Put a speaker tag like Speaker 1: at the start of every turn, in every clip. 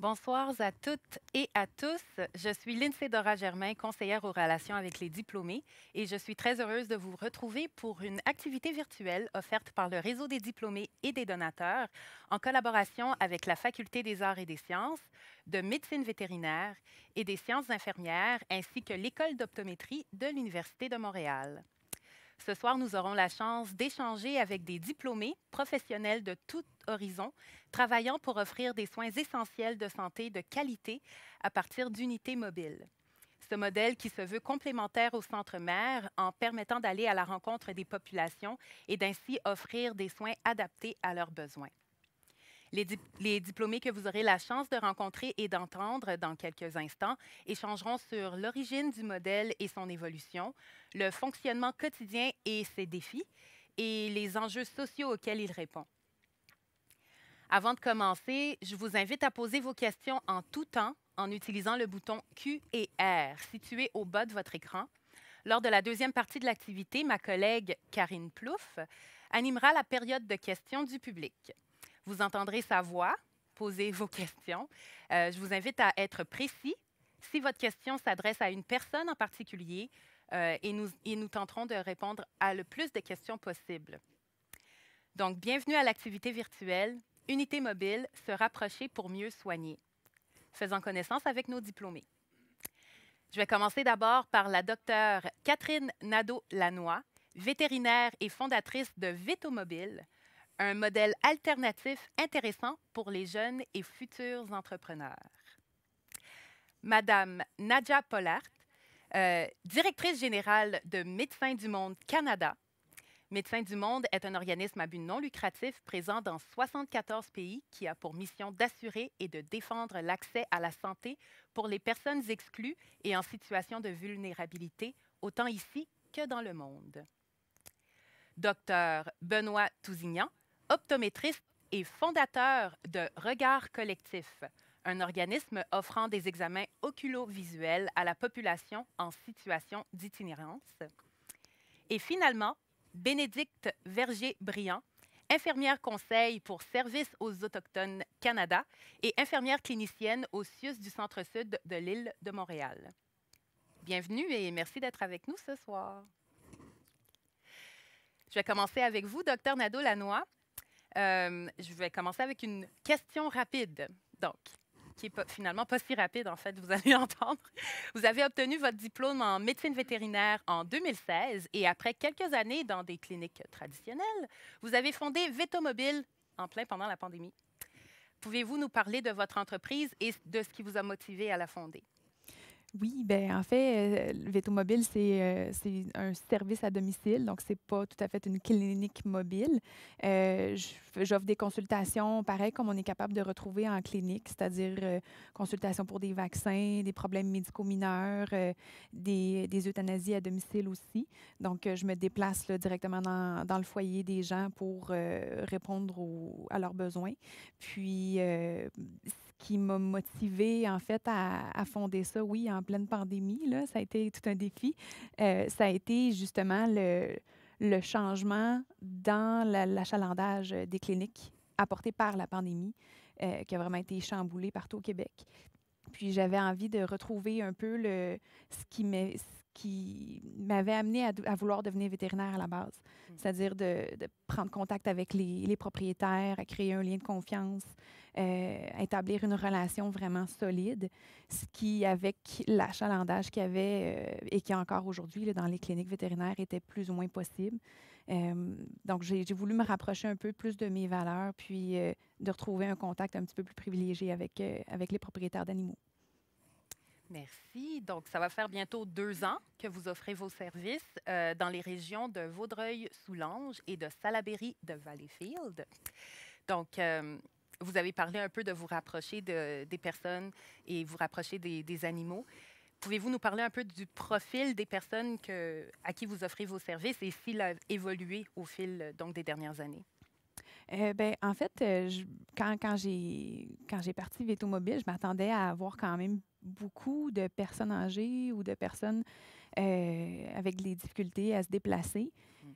Speaker 1: Bonsoir à toutes et à tous. Je suis Lindsay Dora-Germain, conseillère aux relations avec les diplômés, et je suis très heureuse de vous retrouver pour une activité virtuelle offerte par le Réseau des diplômés et des donateurs en collaboration avec la Faculté des arts et des sciences, de médecine vétérinaire et des sciences infirmières, ainsi que l'École d'optométrie de l'Université de Montréal. Ce soir, nous aurons la chance d'échanger avec des diplômés professionnels de tout horizon, travaillant pour offrir des soins essentiels de santé de qualité à partir d'unités mobiles. Ce modèle qui se veut complémentaire au centre mère en permettant d'aller à la rencontre des populations et d'ainsi offrir des soins adaptés à leurs besoins. Les diplômés que vous aurez la chance de rencontrer et d'entendre dans quelques instants échangeront sur l'origine du modèle et son évolution, le fonctionnement quotidien et ses défis, et les enjeux sociaux auxquels il répond. Avant de commencer, je vous invite à poser vos questions en tout temps en utilisant le bouton Q et R situé au bas de votre écran. Lors de la deuxième partie de l'activité, ma collègue Karine Plouffe animera la période de questions du public. Vous entendrez sa voix, poser vos questions. Je vous invite à être précis. Si votre question s'adresse à une personne en particulier, et nous tenterons de répondre à le plus de questions possible. Donc, bienvenue à l'activité virtuelle Unité mobile, se rapprocher pour mieux soigner. Faisons connaissance avec nos diplômés. Je vais commencer d'abord par la docteure Catherine Nadeau-Lannoy, vétérinaire et fondatrice de Vétomobile, un modèle alternatif intéressant pour les jeunes et futurs entrepreneurs. Madame Nadja Pollard, directrice générale de Médecins du Monde Canada. Médecins du Monde est un organisme à but non lucratif présent dans 74 pays qui a pour mission d'assurer et de défendre l'accès à la santé pour les personnes exclues et en situation de vulnérabilité, autant ici que dans le monde. Docteur Benoît Tousignan, optométriste et fondateur de Regard Collectif, un organisme offrant des examens oculovisuels à la population en situation d'itinérance. Et finalement, Bénédicte Verger-Briand, infirmière conseil pour Services aux Autochtones Canada et infirmière clinicienne au CIUS du Centre-Sud de l'île de Montréal. Bienvenue et merci d'être avec nous ce soir. Je vais commencer avec vous, Dr Nadeau-Lannoy. Je vais commencer avec une question rapide, donc, qui n'est finalement pas si rapide, en fait, vous allez entendre. Vous avez obtenu votre diplôme en médecine vétérinaire en 2016 et après quelques années dans des cliniques traditionnelles, vous avez fondé Vétomobile en plein pendant la pandémie. Pouvez-vous nous parler de votre entreprise et de ce qui vous a motivé à la fonder?
Speaker 2: Oui, ben en fait, Vétomobile, c'est un service à domicile, donc c'est pas tout à fait une clinique mobile. J'offre des consultations, pareil comme on est capable de retrouver en clinique, c'est-à-dire consultations pour des vaccins, des problèmes médicaux mineurs, des euthanasies à domicile aussi. Donc, je me déplace là, directement dans le foyer des gens pour répondre à leurs besoins. Puis, qui m'a motivée, en fait, à fonder ça, oui, en pleine pandémie, là, ça a été tout un défi. Ça a été justement le changement dans l'achalandage des cliniques apporté par la pandémie, qui a vraiment été chamboulé partout au Québec. Puis j'avais envie de retrouver un peu ce qui m'avait amené à vouloir devenir vétérinaire à la base. C'est-à-dire de prendre contact avec les propriétaires, à créer un lien de confiance, établir une relation vraiment solide, ce qui, avec l'achalandage qu'il y avait et qui est encore aujourd'hui là, dans les cliniques vétérinaires, était plus ou moins possible. Donc, j'ai voulu me rapprocher un peu plus de mes valeurs, puis de retrouver un contact un petit peu plus privilégié avec les propriétaires d'animaux.
Speaker 1: Merci. Donc, ça va faire bientôt 2 ans que vous offrez vos services dans les régions de Vaudreuil-Soulanges et de Salaberry de Valleyfield. Donc, vous avez parlé un peu de vous rapprocher des personnes et vous rapprocher des animaux. Pouvez-vous nous parler un peu du profil des personnes à qui vous offrez vos services et s'il a évolué au fil donc, des dernières années?
Speaker 2: Ben, en fait, quand j'ai parti Vétomobile, je m'attendais à avoir quand même beaucoup de personnes âgées ou de personnes avec des difficultés à se déplacer.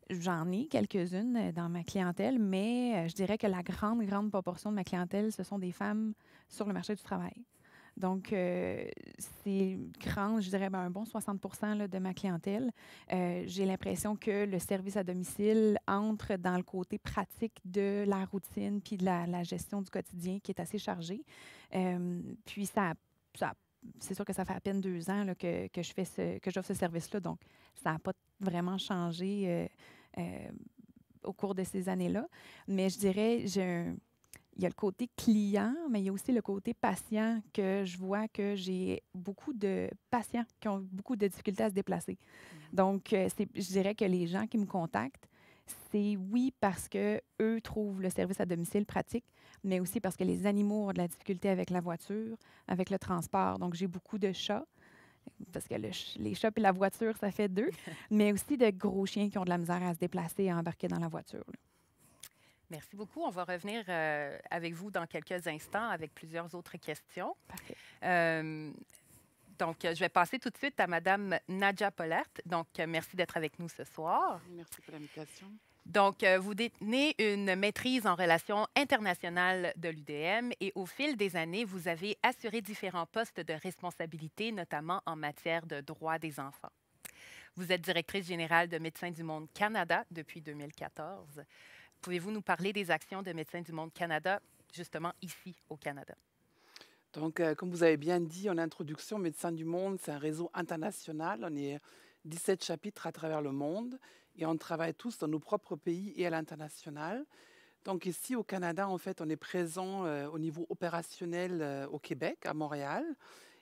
Speaker 2: J'en ai quelques-unes dans ma clientèle, mais je dirais que la grande proportion de ma clientèle, ce sont des femmes sur le marché du travail. Donc, c'est grand, je dirais, un bon 60 là, de ma clientèle. J'ai l'impression que le service à domicile entre dans le côté pratique de la routine puis de la gestion du quotidien qui est assez chargé. Puis, ça c'est sûr que ça fait à peine 2 ans là, que que j'offre ce service-là. Donc, ça n'a pas vraiment changé au cours de ces années-là. Mais je dirais, il y a le côté client, mais il y a aussi le côté patient que je vois que j'ai beaucoup de patients qui ont beaucoup de difficultés à se déplacer. Donc, je dirais que les gens qui me contactent, c'est oui parce que eux trouvent le service à domicile pratique, mais aussi parce que les animaux ont de la difficulté avec la voiture, avec le transport. Donc, j'ai beaucoup de chats, parce que les chats et la voiture, ça fait deux, mais aussi de gros chiens qui ont de la misère à se déplacer et à embarquer dans la voiture, là.
Speaker 1: Merci beaucoup. On va revenir avec vous dans quelques instants avec plusieurs autres questions.
Speaker 2: Parfait.
Speaker 1: Donc, je vais passer tout de suite à Madame Nadja Pollert. Donc, merci d'être avec nous ce soir.
Speaker 3: Merci pour l'invitation.
Speaker 1: Donc, vous détenez une maîtrise en relations internationales de l'UDM et au fil des années, vous avez assuré différents postes de responsabilité, notamment en matière de droits des enfants. Vous êtes directrice générale de Médecins du Monde Canada depuis 2014. Pouvez-vous nous parler des actions de Médecins du Monde Canada, justement ici au Canada?
Speaker 3: Donc, comme vous avez bien dit en introduction, Médecins du Monde, c'est un réseau international. On est 17 chapitres à travers le monde et on travaille tous dans nos propres pays et à l'international. Donc ici au Canada, en fait, on est présent au niveau opérationnel au Québec, à Montréal.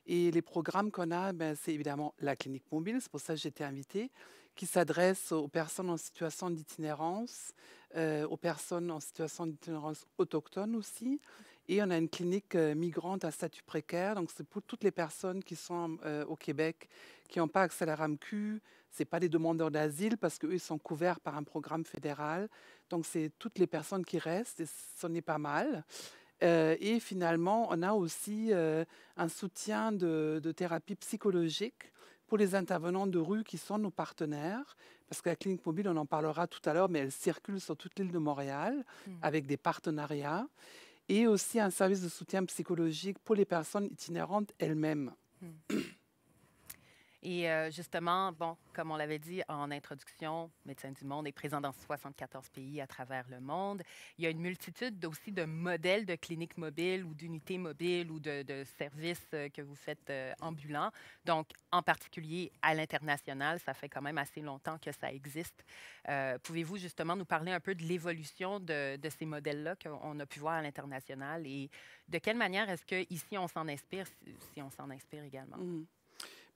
Speaker 3: Et les programmes qu'on a, c'est évidemment la clinique mobile, c'est pour ça que j'ai été invitée, qui s'adresse aux personnes en situation d'itinérance, aux personnes en situation d'itinérance autochtone aussi. Et on a une clinique migrante à statut précaire, donc c'est pour toutes les personnes qui sont au Québec, qui n'ont pas accès à la RAMQ. Ce n'est pas des demandeurs d'asile parce qu'eux, ils sont couverts par un programme fédéral. Donc c'est toutes les personnes qui restent, et ce n'est pas mal. Et finalement, on a aussi un soutien de thérapie psychologique pour les intervenants de rue qui sont nos partenaires, parce que la clinique mobile, on en parlera tout à l'heure, mais elle circule sur toute l'île de Montréal avec des partenariats, et aussi un service de soutien psychologique pour les personnes itinérantes elles-mêmes.
Speaker 1: Et justement, bon, comme on l'avait dit en introduction, Médecins du Monde est présent dans 74 pays à travers le monde. Il y a une multitude aussi de modèles de cliniques mobiles ou d'unités mobiles ou de services que vous faites ambulants. Donc, en particulier à l'international, ça fait quand même assez longtemps que ça existe. Pouvez-vous justement nous parler un peu de l'évolution de ces modèles-là qu'on a pu voir à l'international et de quelle manière est-ce qu'ici on s'en inspire, si on s'en inspire également?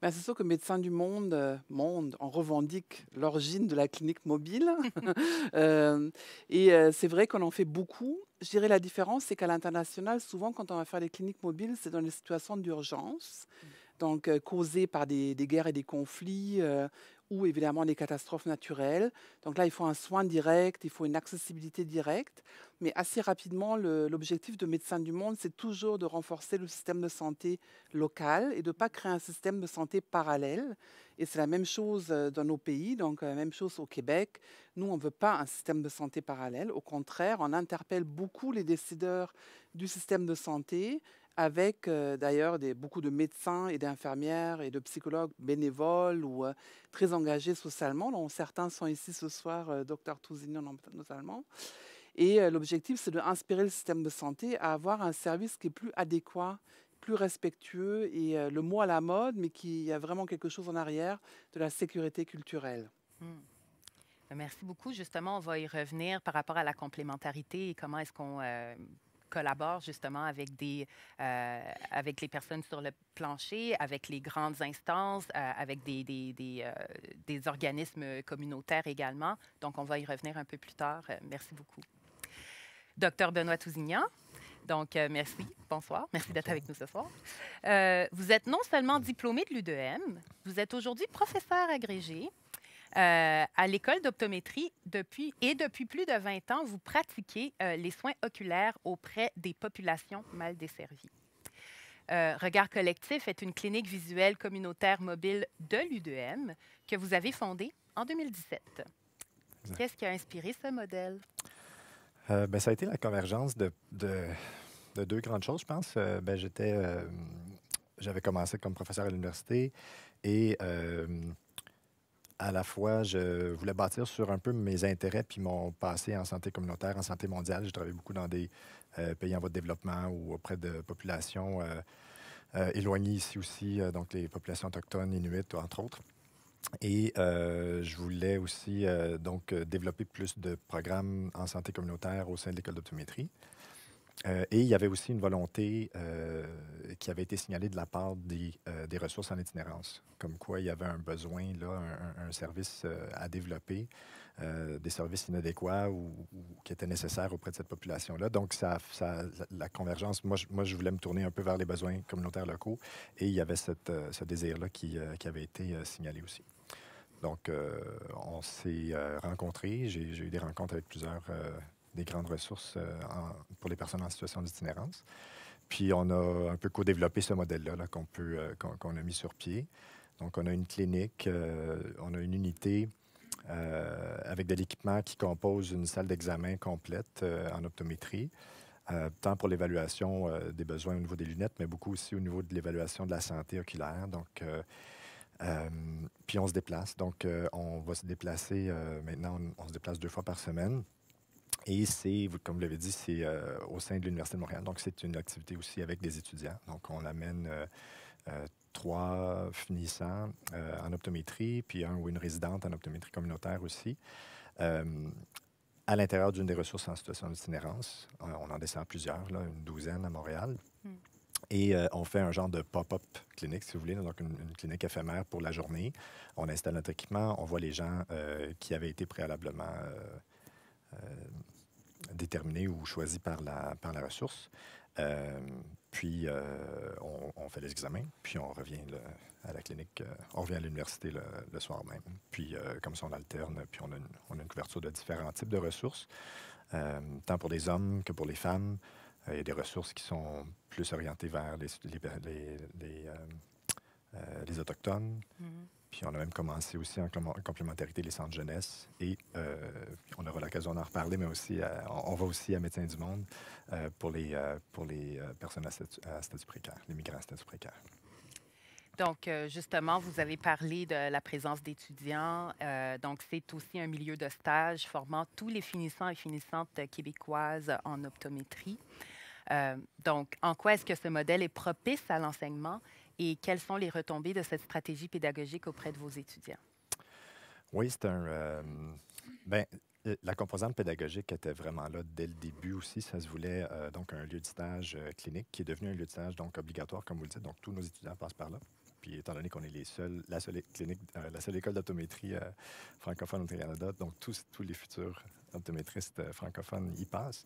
Speaker 3: C'est sûr que Médecins du Monde, on revendique l'origine de la clinique mobile. C'est vrai qu'on en fait beaucoup. Je dirais la différence, c'est qu'à l'international, souvent, quand on va faire des cliniques mobiles, c'est dans les situations d'urgence, donc causées par des guerres et des conflits, ou évidemment des catastrophes naturelles. Donc là, il faut un soin direct, il faut une accessibilité directe. Mais assez rapidement, l'objectif de Médecins du Monde, c'est toujours de renforcer le système de santé local et de ne pas créer un système de santé parallèle. Et c'est la même chose dans nos pays, donc la même chose au Québec. Nous, on ne veut pas un système de santé parallèle. Au contraire, on interpelle beaucoup les décideurs du système de santé, avec d'ailleurs beaucoup de médecins et d'infirmières et de psychologues bénévoles ou très engagés socialement, dont certains sont ici ce soir, Dr Tousignan notamment. Et l'objectif, c'est d'inspirer le système de santé à avoir un service qui est plus adéquat, plus respectueux et le mot à la mode, mais qui a vraiment quelque chose en arrière de la sécurité culturelle.
Speaker 1: Merci beaucoup. Justement, on va y revenir par rapport à la complémentarité et comment est-ce qu'on collabore justement avec avec les personnes sur le plancher, avec les grandes instances, avec des organismes communautaires également. Donc, on va y revenir un peu plus tard. Merci beaucoup. Docteur Benoît Tousignan. Donc, merci. Bonsoir. Merci d'être avec nous ce soir. Vous êtes non seulement diplômé de l'UDM, vous êtes aujourd'hui professeur agrégé à l'école d'optométrie depuis plus de 20 ans, vous pratiquez les soins oculaires auprès des populations mal desservies. Regard Collectif est une clinique visuelle communautaire mobile de l'UDM que vous avez fondée en 2017. Qu'est-ce qui a inspiré ce modèle?
Speaker 4: Ben, ça a été la convergence de deux grandes choses, je pense. Ben, j'avais commencé comme professeur à l'université et à la fois, je voulais bâtir sur un peu mes intérêts puis mon passé en santé communautaire, en santé mondiale. J'ai travaillé beaucoup dans des pays en voie de développement ou auprès de populations éloignées ici aussi, donc les populations autochtones, inuites, entre autres. Et je voulais aussi développer plus de programmes en santé communautaire au sein de l'école d'optométrie. Et il y avait aussi une volonté qui avait été signalée de la part des ressources en itinérance, comme quoi il y avait un besoin, là, un service à développer, des services inadéquats ou qui étaient nécessaires auprès de cette population-là. Donc, la convergence, moi, je voulais me tourner un peu vers les besoins communautaires locaux et il y avait ce désir-là qui avait été signalé aussi. Donc, on s'est rencontrés. J'ai eu des rencontres avec plusieurs des grandes ressources pour les personnes en situation d'itinérance. Puis, on a un peu co-développé ce modèle-là là, qu'on a mis sur pied. Donc, on a une clinique, on a une unité avec de l'équipement qui compose une salle d'examen complète en optométrie, tant pour l'évaluation des besoins au niveau des lunettes, mais beaucoup aussi au niveau de l'évaluation de la santé oculaire. Donc, puis on se déplace. Donc, on va se déplacer, maintenant, on se déplace 2 fois par semaine. Et c'est, comme vous l'avez dit, c'est au sein de l'Université de Montréal. Donc, c'est une activité aussi avec des étudiants. Donc, on amène 3 finissants en optométrie, puis un ou une résidente en optométrie communautaire aussi, à l'intérieur d'une des ressources en situation d'itinérance. On en descend plusieurs, là, une 12aine à Montréal. Et on fait un genre de pop-up clinique, si vous voulez, donc une clinique éphémère pour la journée. On installe notre équipement, on voit les gens qui avaient été préalablement déterminés ou choisis par la ressource. Puis, on fait les examens, puis on revient à la clinique, on revient à l'université le soir même. Puis, comme ça, on alterne, puis on a une couverture de différents types de ressources, tant pour les hommes que pour les femmes. Il y a des ressources qui sont plus orientées vers les Autochtones. Puis on a même commencé aussi en complémentarité les centres jeunesse. Et on aura l'occasion d'en reparler, mais aussi on va aussi à Médecins du Monde pour les personnes à statut précaire, les migrants à statut précaire.
Speaker 1: Donc, justement, vous avez parlé de la présence d'étudiants. Donc, c'est aussi un milieu de stage formant tous les finissants et finissantes québécoises en optométrie. Donc, en quoi est-ce que ce modèle est propice à l'enseignement et quelles sont les retombées de cette stratégie pédagogique auprès de vos étudiants?
Speaker 4: Oui, c'est la composante pédagogique était vraiment là dès le début aussi. Ça se voulait donc un lieu de stage clinique qui est devenu un lieu de stage donc obligatoire, comme vous le dites. Donc, tous nos étudiants passent par là. Puis, étant donné qu'on est la seule clinique, la seule école d'optométrie francophone au Canada, donc tous les futurs optométristes francophones y passent.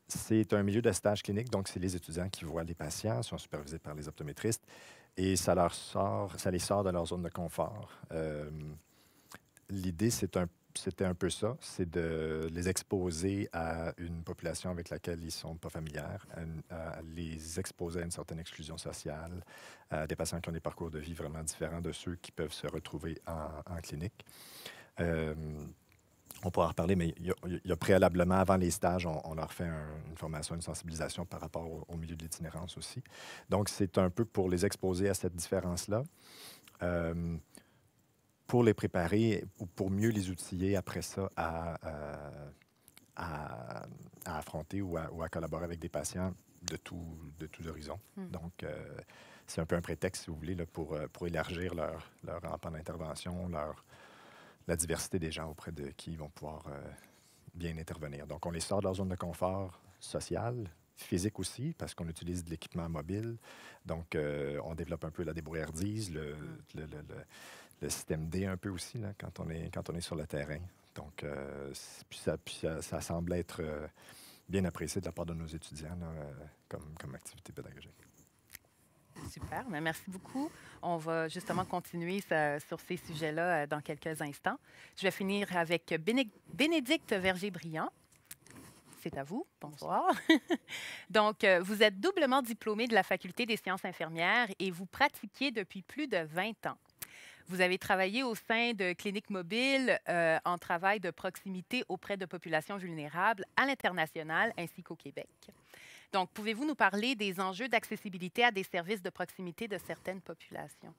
Speaker 4: C'est un milieu de stage clinique, donc c'est les étudiants qui voient les patients, sont supervisés par les optométristes et ça les sort de leur zone de confort. L'idée, c'était un peu ça, c'est de les exposer à une population avec laquelle ils ne sont pas familières, à les exposer à une certaine exclusion sociale, à des patients qui ont des parcours de vie vraiment différents de ceux qui peuvent se retrouver en clinique. On pourra en reparler, mais il y a préalablement, avant les stages, on leur fait une formation, une sensibilisation par rapport au milieu de l'itinérance aussi. Donc, c'est un peu pour les exposer à cette différence-là, pour les préparer ou pour mieux les outiller après ça à affronter ou à collaborer avec des patients de tous horizons. Donc, c'est un peu un prétexte, si vous voulez, là, pour élargir leur emploi d'intervention, la diversité des gens auprès de qui ils vont pouvoir bien intervenir. Donc, on les sort de leur zone de confort social, physique aussi, parce qu'on utilise de l'équipement mobile. Donc, on développe un peu la débrouillardise, le système D un peu aussi, là, quand on est sur le terrain. Donc, ça semble être bien apprécié de la part de nos étudiants là, comme activité pédagogique.
Speaker 1: Super, mais merci beaucoup. On va justement continuer sur ces sujets-là dans quelques instants. Je vais finir avec Bénédicte Verger-Briand. C'est à vous. Bonsoir. Donc, vous êtes doublement diplômée de la Faculté des sciences infirmières et vous pratiquiez depuis plus de 20 ans. Vous avez travaillé au sein de cliniques mobiles en travail de proximité auprès de populations vulnérables à l'international ainsi qu'au Québec. Donc, pouvez-vous nous parler des enjeux d'accessibilité à des services de proximité de certaines populations?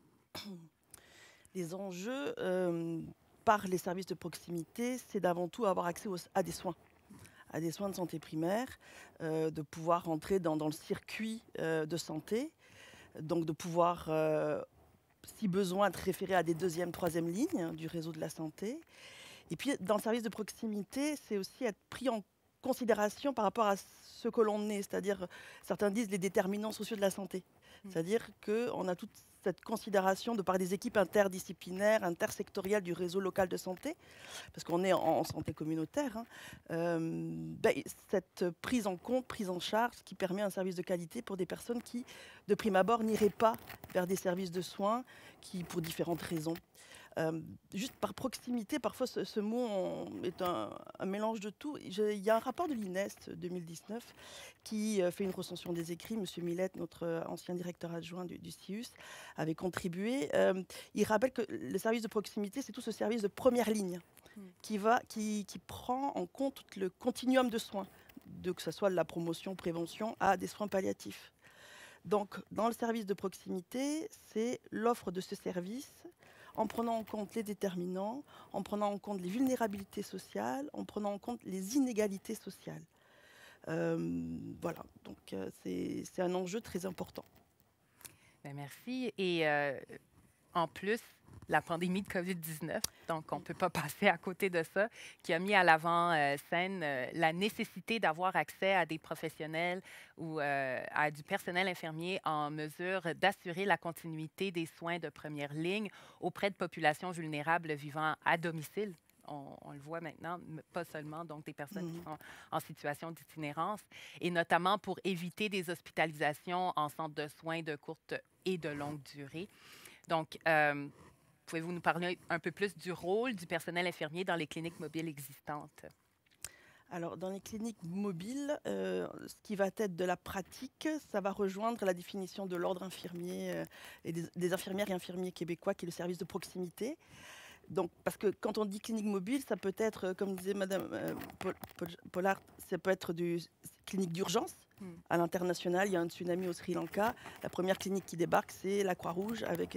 Speaker 5: Les enjeux par les services de proximité, c'est d'avant tout avoir accès à des soins de santé primaire, de pouvoir rentrer dans le circuit de santé, donc de pouvoir, si besoin, être référé à des deuxième, troisième lignes du réseau de la santé. Et puis, dans le service de proximité, c'est aussi être pris en considération par rapport à ce que l'on est, c'est-à-dire, certains disent les déterminants sociaux de la santé. C'est-à-dire qu'on a toute cette considération de par des équipes interdisciplinaires, intersectorielles du réseau local de santé, parce qu'on est en santé communautaire, cette prise en compte, prise en charge, qui permet un service de qualité pour des personnes qui, de prime abord, n'iraient pas vers des services de soins, qui, pour différentes raisons, juste par proximité, parfois ce mot est un mélange de tout. Il y a un rapport de l'INES 2019 qui fait une recension des écrits. Monsieur Millette, notre ancien directeur adjoint du CIUS, avait contribué. Il rappelle que le service de proximité, c'est tout ce service de première ligne qui prend en compte tout le continuum de soins, que ce soit de la promotion, prévention, à des soins palliatifs. Donc, dans le service de proximité, c'est l'offre de ce service en prenant en compte les déterminants, en prenant en compte les vulnérabilités sociales, en prenant en compte les inégalités sociales. Voilà, donc c'est un enjeu très important.
Speaker 1: Bien, merci. Et en plus, la pandémie de COVID-19, donc on ne peut pas passer à côté de ça, qui a mis à l'avant-scène la nécessité d'avoir accès à des professionnels ou à du personnel infirmier en mesure d'assurer la continuité des soins de première ligne auprès de populations vulnérables vivant à domicile. On le voit maintenant, pas seulement donc des personnes qui sont en situation d'itinérance, et notamment pour éviter des hospitalisations en centre de soins de courte et de longue durée. Donc, pouvez-vous nous parler un peu plus du rôle du personnel infirmier dans les cliniques mobiles existantes?
Speaker 5: Alors, dans les cliniques mobiles, ce qui va être de la pratique, ça va rejoindre la définition de l'ordre infirmier et des infirmières et infirmiers québécois, qui est le service de proximité. Donc, parce que quand on dit clinique mobile, ça peut être, comme disait Madame Pollard, ça peut être des cliniques d'urgence. À l'international, il y a un tsunami au Sri Lanka. La première clinique qui débarque, c'est la Croix-Rouge avec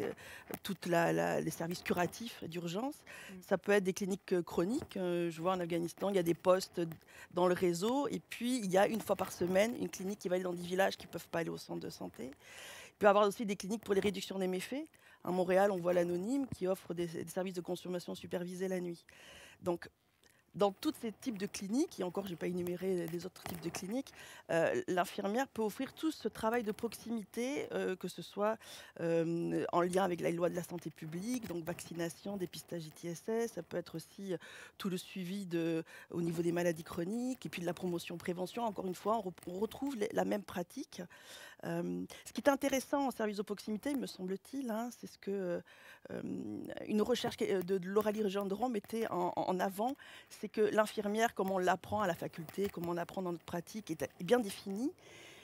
Speaker 5: tous les services curatifs d'urgence. Ça peut être des cliniques chroniques. Je vois en Afghanistan, il y a des postes dans le réseau. Et puis, il y a une fois par semaine une clinique qui va aller dans des villages qui ne peuvent pas aller au centre de santé. Il peut y avoir aussi des cliniques pour les réductions des méfaits. À Montréal, on voit l'Anonyme qui offre des services de consommation supervisée la nuit. Donc, dans tous ces types de cliniques, et encore, je n'ai pas énuméré les autres types de cliniques, l'infirmière peut offrir tout ce travail de proximité, que ce soit en lien avec la loi de la santé publique, donc vaccination, dépistage ITSS, ça peut être aussi tout le suivi au niveau des maladies chroniques, et puis de la promotion-prévention. Encore une fois, on retrouve la même pratique. Ce qui est intéressant en service de proximité, me semble-t-il, c'est ce que une recherche de Lauralie Gendron mettait en avant, c'est que l'infirmière, comme on l'apprend à la faculté, comme on l'apprend dans notre pratique, est bien définie.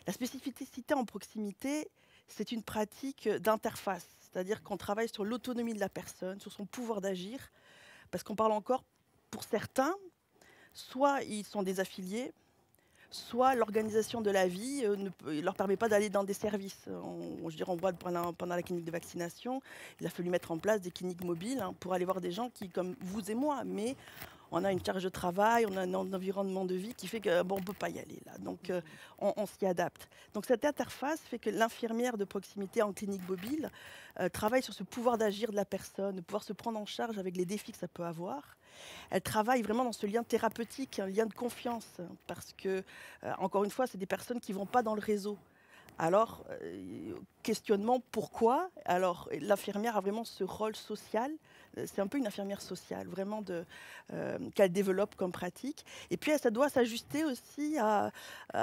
Speaker 5: La spécificité en proximité, c'est une pratique d'interface, c'est-à-dire qu'on travaille sur l'autonomie de la personne, sur son pouvoir d'agir, parce qu'on parle encore, pour certains, soit ils sont désaffiliés, soit l'organisation de la vie ne leur permet pas d'aller dans des services. On voit pendant la clinique de vaccination, il a fallu mettre en place des cliniques mobiles pour aller voir des gens qui, comme vous et moi, mais on a une charge de travail, on a un environnement de vie qui fait qu'on ne peut pas y aller là. Donc, on s'y adapte. Donc, cette interface fait que l'infirmière de proximité en clinique mobile travaille sur ce pouvoir d'agir de la personne, de pouvoir se prendre en charge avec les défis que ça peut avoir. Elle travaille vraiment dans ce lien thérapeutique, un lien de confiance, parce que, encore une fois, c'est des personnes qui ne vont pas dans le réseau. Alors, questionnement, pourquoi? Alors, l'infirmière a vraiment ce rôle social. C'est un peu une infirmière sociale, vraiment qu'elle développe comme pratique. Et puis, ça doit s'ajuster aussi à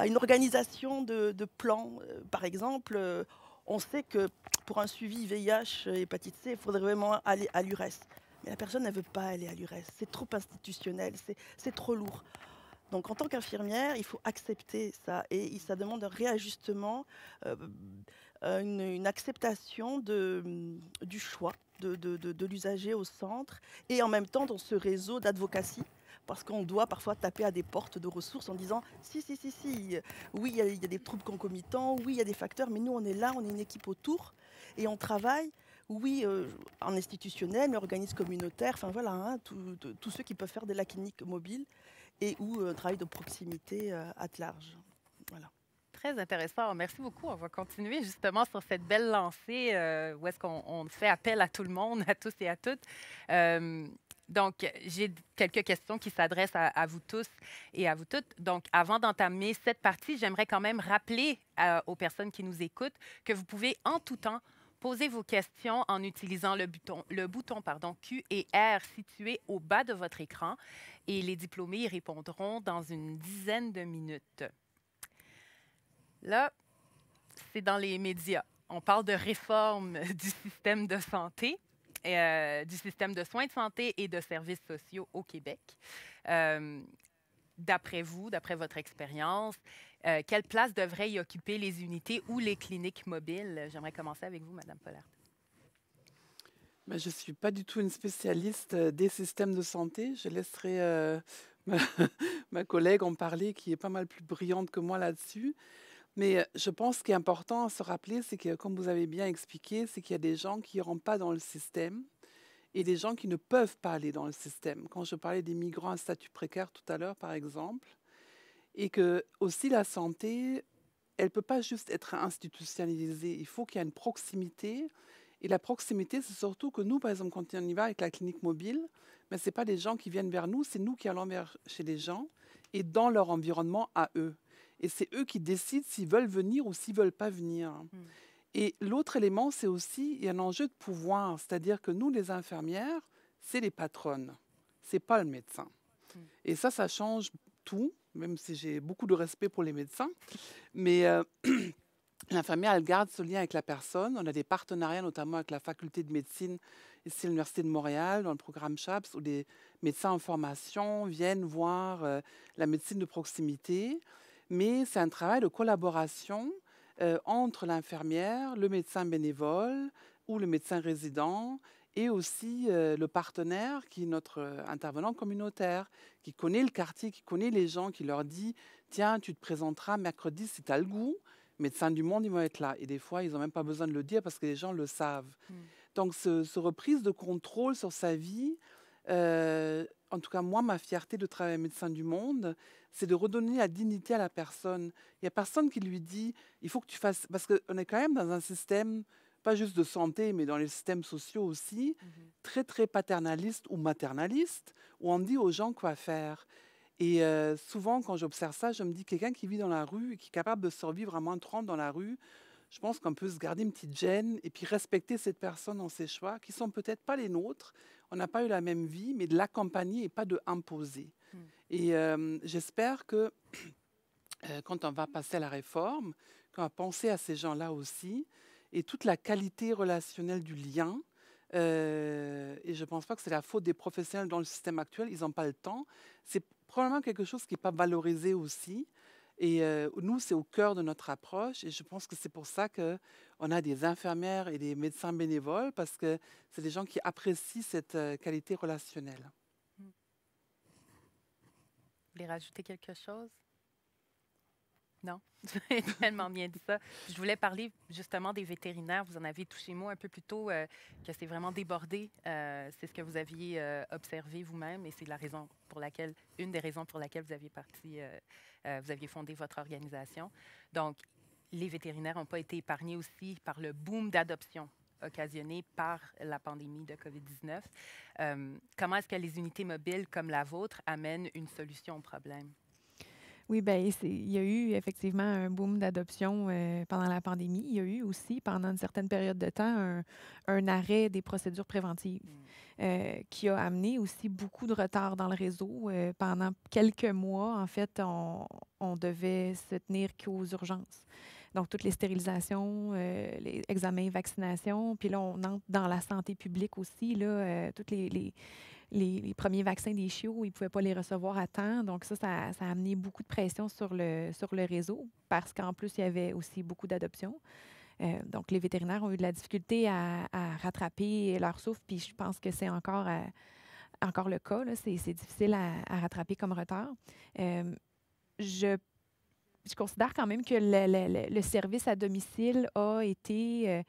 Speaker 5: une organisation de plans. Par exemple, on sait que pour un suivi VIH, hépatite C, il faudrait vraiment aller à l'URES. Mais la personne ne veut pas aller à l'URES. C'est trop institutionnel, c'est trop lourd. Donc, en tant qu'infirmière, il faut accepter ça. Et ça demande un réajustement, une acceptation du choix de l'usager au centre et en même temps dans ce réseau d'advocacy. Parce qu'on doit parfois taper à des portes de ressources en disant si, oui, il y a des troubles concomitants, oui, il y a des facteurs, mais nous, on est là, on est une équipe autour et on travaille, oui, en institutionnel, mais organisme communautaire, enfin voilà, hein, tous ceux qui peuvent faire de la clinique mobile et ou un travail de proximité à large. Voilà.
Speaker 1: Très intéressant. Merci beaucoup. On va continuer justement sur cette belle lancée où est-ce qu'on fait appel à tout le monde, à tous et à toutes. Donc, j'ai quelques questions qui s'adressent à vous tous et à vous toutes. Donc, avant d'entamer cette partie, j'aimerais quand même rappeler aux personnes qui nous écoutent que vous pouvez en tout temps poser vos questions en utilisant le bouton Q et R situé au bas de votre écran et les diplômés y répondront dans une dizaine de minutes. Là, c'est dans les médias. On parle de réforme du système de santé, du système de soins de santé et de services sociaux au Québec. D'après vous, d'après votre expérience, quelle place devraient y occuper les unités ou les cliniques mobiles? J'aimerais commencer avec vous, Mme Pollard.
Speaker 3: Je ne suis pas du tout une spécialiste des systèmes de santé. Je laisserai ma collègue en parler, qui est pas mal plus brillante que moi là-dessus. Mais je pense qu'il est important à se rappeler, c'est que, comme vous avez bien expliqué, c'est qu'il y a des gens qui ne rentrent pas dans le système et des gens qui ne peuvent pas aller dans le système. Quand je parlais des migrants à statut précaire tout à l'heure, par exemple, et que aussi la santé, elle ne peut pas juste être institutionnalisée. Il faut qu'il y ait une proximité. Et la proximité, c'est surtout que nous, par exemple, quand on y va avec la clinique mobile, ce n'est pas des gens qui viennent vers nous, c'est nous qui allons chez les gens et dans leur environnement à eux. Et c'est eux qui décident s'ils veulent venir ou s'ils ne veulent pas venir. Et l'autre élément, c'est aussi, il y a un enjeu de pouvoir. C'est-à-dire que nous, les infirmières, c'est les patronnes. Ce n'est pas le médecin. Et ça change tout, même si j'ai beaucoup de respect pour les médecins. Mais l'infirmière, elle garde ce lien avec la personne. On a des partenariats, notamment avec la faculté de médecine ici à l'Université de Montréal, dans le programme CHAPS, où des médecins en formation viennent voir la médecine de proximité. Mais c'est un travail de collaboration entre l'infirmière, le médecin bénévole ou le médecin résident et aussi le partenaire qui est notre intervenant communautaire, qui connaît le quartier, qui connaît les gens, qui leur dit « Tiens, tu te présenteras mercredi si tu as le goût, Médecins du Monde, ils vont être là. » Et des fois, ils n'ont même pas besoin de le dire parce que les gens le savent. Donc, ce reprise de contrôle sur sa vie, en tout cas, moi, ma fierté de travailler Médecins du Monde, c'est de redonner la dignité à la personne. Il n'y a personne qui lui dit, il faut que tu fasses... Parce qu'on est quand même dans un système, pas juste de santé, mais dans les systèmes sociaux aussi, très, très paternaliste ou maternaliste, où on dit aux gens quoi faire. Et souvent, quand j'observe ça, je me dis, quelqu'un qui vit dans la rue et qui est capable de survivre à moins de 30 dans la rue, je pense qu'on peut se garder une petite gêne et puis respecter cette personne dans ses choix, qui ne sont peut-être pas les nôtres. On n'a pas eu la même vie, mais de l'accompagner et pas de imposer. Et j'espère que quand on va passer à la réforme, qu'on va penser à ces gens-là aussi, et toute la qualité relationnelle du lien. Et je ne pense pas que c'est la faute des professionnels dans le système actuel, ils n'ont pas le temps. C'est probablement quelque chose qui n'est pas valorisé aussi. Et nous, c'est au cœur de notre approche. Et je pense que c'est pour ça qu'on a des infirmières et des médecins bénévoles, parce que c'est des gens qui apprécient cette qualité relationnelle.
Speaker 1: Vous voulez rajouter quelque chose? Non, vous avez tellement bien dit ça. Je voulais parler justement des vétérinaires. Vous en avez touché mot un peu plus tôt, que c'est vraiment débordé. C'est ce que vous aviez observé vous-même et c'est la raison pour laquelle, une des raisons pour laquelle vous aviez fondé votre organisation. Donc, les vétérinaires n'ont pas été épargnés aussi par le boom d'adoption occasionné par la pandémie de COVID-19. Comment est-ce que les unités mobiles comme la vôtre amènent une solution au problème?
Speaker 2: Oui, bien, il y a eu effectivement un boom d'adoption pendant la pandémie. Il y a eu aussi, pendant une certaine période de temps, un arrêt des procédures préventives qui a amené aussi beaucoup de retard dans le réseau. Pendant quelques mois, en fait, on devait se tenir qu'aux urgences. Donc, toutes les stérilisations, les examens, vaccinations. Puis là, on entre dans la santé publique aussi, là, toutes les premiers vaccins des chiots, ils ne pouvaient pas les recevoir à temps. Donc, ça a amené beaucoup de pression sur le réseau parce qu'en plus, il y avait aussi beaucoup d'adoptions. Donc, les vétérinaires ont eu de la difficulté à rattraper leur souffle, puis je pense que c'est encore le cas. Là. C'est difficile à rattraper comme retard. Je considère quand même que le service à domicile a été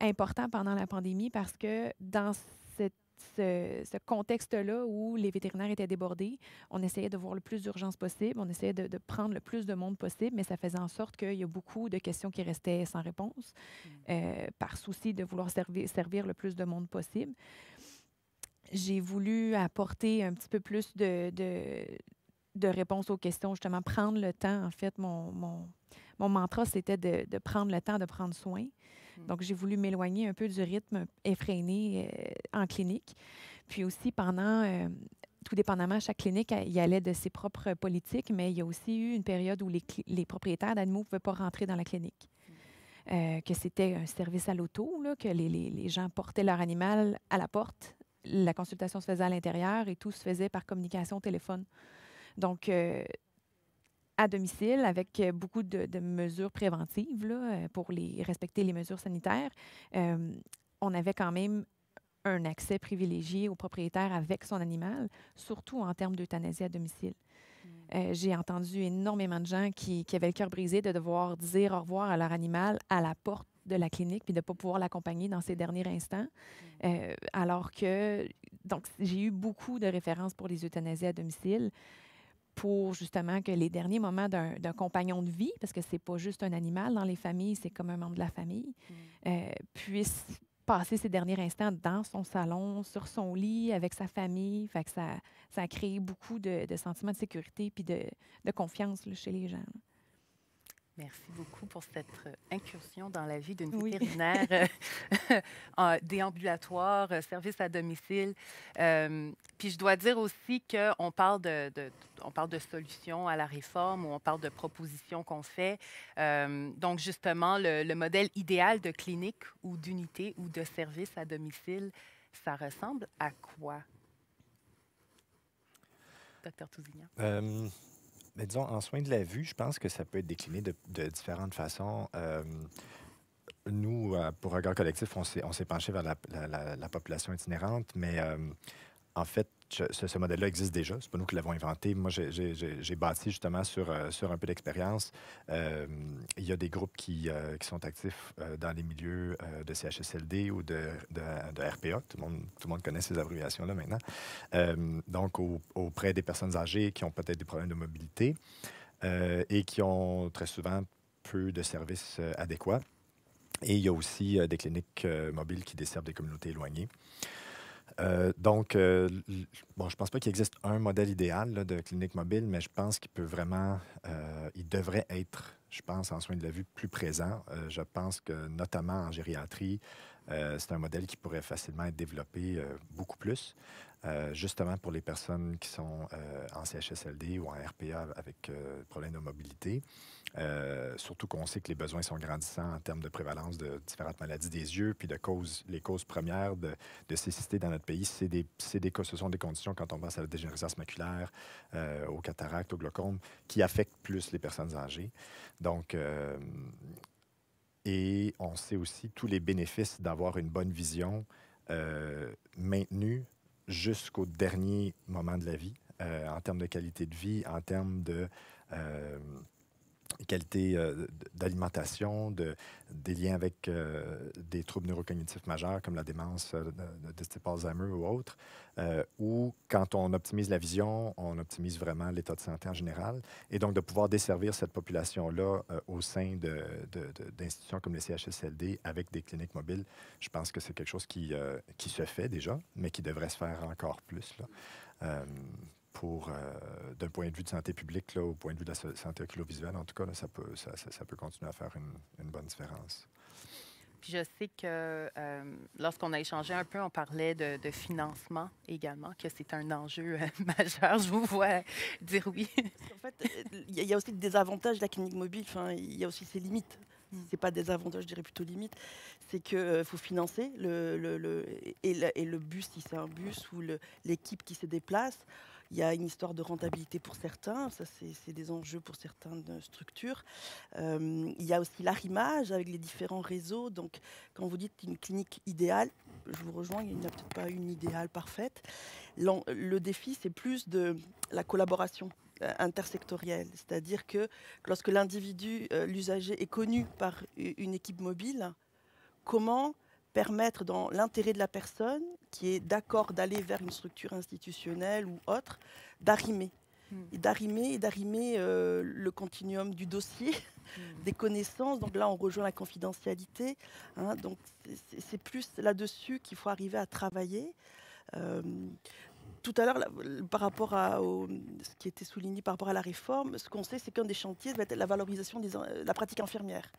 Speaker 2: important pendant la pandémie parce que dans ce contexte-là où les vétérinaires étaient débordés, on essayait de voir le plus d'urgence possible, on essayait de prendre le plus de monde possible, mais ça faisait en sorte qu'il y a beaucoup de questions qui restaient sans réponse par souci de vouloir servir le plus de monde possible. J'ai voulu apporter un petit peu plus de réponses aux questions, justement, prendre le temps. En fait, mon mantra, c'était de prendre le temps de prendre soin. Donc, j'ai voulu m'éloigner un peu du rythme effréné en clinique. Puis aussi, tout dépendamment, chaque clinique y allait de ses propres politiques, mais il y a aussi eu une période où les propriétaires d'animaux ne pouvaient pas rentrer dans la clinique. Que c'était un service à l'auto, là, que les gens portaient leur animal à la porte. La consultation se faisait à l'intérieur et tout se faisait par communication au téléphone. Donc, à domicile, avec beaucoup de mesures préventives là, pour respecter les mesures sanitaires, on avait quand même un accès privilégié au propriétaire avec son animal, surtout en termes d'euthanasie à domicile. J'ai entendu énormément de gens qui avaient le cœur brisé de devoir dire au revoir à leur animal à la porte de la clinique puis de ne pas pouvoir l'accompagner dans ses derniers instants. Alors que, donc, j'ai eu beaucoup de références pour les euthanasies à domicile pour justement que les derniers moments d'un compagnon de vie, parce que c'est pas juste un animal dans les familles, c'est comme un membre de la famille, puissent passer ces derniers instants dans son salon, sur son lit, avec sa famille. Fait que ça a créé beaucoup de sentiments de sécurité puis de confiance là, chez les gens.
Speaker 1: Merci beaucoup pour cette incursion dans la vie d'une vétérinaire déambulatoire, service à domicile. Puis je dois dire aussi qu'on parle on parle de solutions à la réforme ou on parle de propositions qu'on fait. Donc justement, le modèle idéal de clinique ou d'unité ou de service à domicile, ça ressemble à quoi? Docteur Tousignan.
Speaker 4: Mais disons, en soins de la vue, je pense que ça peut être décliné de différentes façons. Nous, pour Regard Collectif, on s'est penché vers la population itinérante, mais en fait, ce modèle-là existe déjà. C'est pas nous qui l'avons inventé. Moi, j'ai bâti justement sur un peu d'expérience. Il y a des groupes qui sont actifs dans les milieux de CHSLD ou de RPA. Tout le monde connaît ces abréviations-là maintenant. Donc, auprès des personnes âgées qui ont peut-être des problèmes de mobilité et qui ont très souvent peu de services adéquats. Et il y a aussi des cliniques mobiles qui desservent des communautés éloignées. Donc, bon, je pense pas qu'il existe un modèle idéal là, de clinique mobile, mais je pense qu'il peut vraiment, il devrait être, je pense, en soins de la vue plus présent. Je pense que, notamment en gériatrie, c'est un modèle qui pourrait facilement être développé beaucoup plus, justement pour les personnes qui sont en CHSLD ou en RPA avec problèmes de mobilité. Surtout qu'on sait que les besoins sont grandissants en termes de prévalence de différentes maladies des yeux, puis les causes premières de cécité dans notre pays, ce sont des conditions, quand on pense à la dégénérescence maculaire, aux cataractes, au glaucome, qui affectent plus les personnes âgées. Donc, et on sait aussi tous les bénéfices d'avoir une bonne vision maintenue jusqu'au dernier moment de la vie, en termes de qualité de vie, en termes de qualité d'alimentation, des liens avec des troubles neurocognitifs majeurs comme la démence de type Alzheimer ou autre, où quand on optimise la vision, on optimise vraiment l'état de santé en général. Et donc, de pouvoir desservir cette population-là au sein d'institutions comme les CHSLD avec des cliniques mobiles, je pense que c'est quelque chose qui se fait déjà, mais qui devrait se faire encore plus, là. D'un point de vue de santé publique, là, au point de vue de la santé oculovisuelle, en tout cas, là, ça peut continuer à faire une bonne différence.
Speaker 1: Puis je sais que lorsqu'on a échangé un peu, on parlait de financement également, que c'est un enjeu majeur. Je vous vois dire oui.
Speaker 5: En fait, il y a aussi des avantages de la clinique mobile. Enfin, il y a aussi ses limites. C'est pas des avantages, je dirais plutôt limites. C'est qu'il faut financer et le bus, si c'est un bus, ou l'équipe qui se déplace. Il y a une histoire de rentabilité pour certains, ça c'est des enjeux pour certaines structures. Il y a aussi l'arrimage avec les différents réseaux. Donc quand vous dites une clinique idéale, je vous rejoins, il n'y a peut-être pas une idéale parfaite. Le défi, c'est plus de la collaboration intersectorielle. C'est-à-dire que lorsque l'individu, l'usager, est connu par une équipe mobile, comment permettre, dans l'intérêt de la personne qui est d'accord d'aller vers une structure institutionnelle ou autre, d'arrimer. Et d'arrimer le continuum du dossier, des connaissances. Donc là, on rejoint la confidentialité. Hein, donc c'est plus là-dessus qu'il faut arriver à travailler. Tout à l'heure, par rapport à ce qui était souligné par rapport à la réforme, ce qu'on sait, c'est qu'un des chantiers va être la valorisation de la pratique infirmière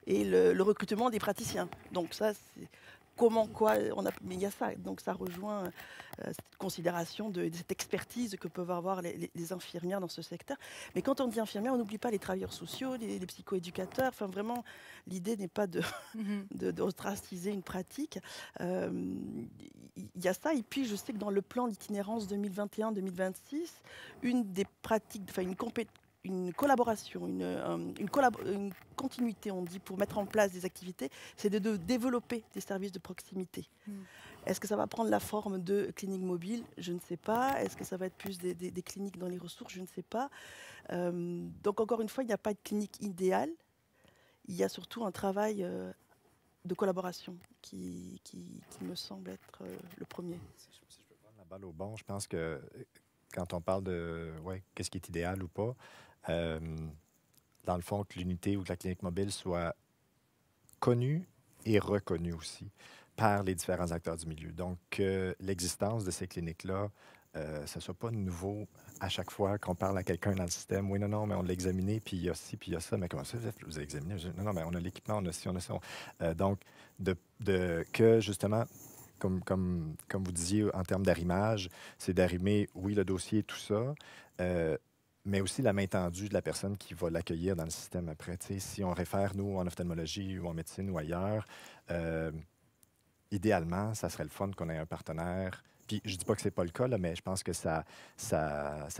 Speaker 5: et le recrutement des praticiens. Donc ça, c'est comment, quoi, mais il y a ça. Donc ça rejoint cette considération de cette expertise que peuvent avoir les infirmières dans ce secteur. Mais quand on dit infirmière, on n'oublie pas les travailleurs sociaux, les psychoéducateurs. Enfin, vraiment, l'idée n'est pas d'ostraciser une pratique. Il y a ça. Et puis, je sais que dans le plan d'itinérance 2021-2026, une des pratiques, enfin une collaboration, une continuité, on dit, pour mettre en place des activités, c'est de développer des services de proximité. Est-ce que ça va prendre la forme de cliniques mobiles? Je ne sais pas. Est-ce que ça va être plus des cliniques dans les ressources? Je ne sais pas. Donc, encore une fois, il n'y a pas de clinique idéale. Il y a surtout un travail de collaboration qui me semble être le premier.
Speaker 4: Si je peux prendre la balle au bon, je pense que quand on parle de qu'est-ce qui est idéal ou pas, dans le fond, que l'unité ou que la clinique mobile soit connue et reconnue aussi par les différents acteurs du milieu. Donc, l'existence de ces cliniques-là, ce ne soit pas nouveau à chaque fois qu'on parle à quelqu'un dans le système. Oui, non, mais on l'a examiné, puis il y a ci, puis il y a ça. Mais comment ça, vous avez examiné? Non, mais on a l'équipement, on a ci, on a ça. Donc, que justement, comme vous disiez, en termes d'arrimage, c'est d'arrimer, oui, le dossier, tout ça, mais aussi la main tendue de la personne qui va l'accueillir dans le système après. Tu sais, si on réfère, nous, en ophtalmologie ou en médecine ou ailleurs, idéalement, ça serait le fun qu'on ait un partenaire. Puis je ne dis pas que ce n'est pas le cas, là, mais je pense que ça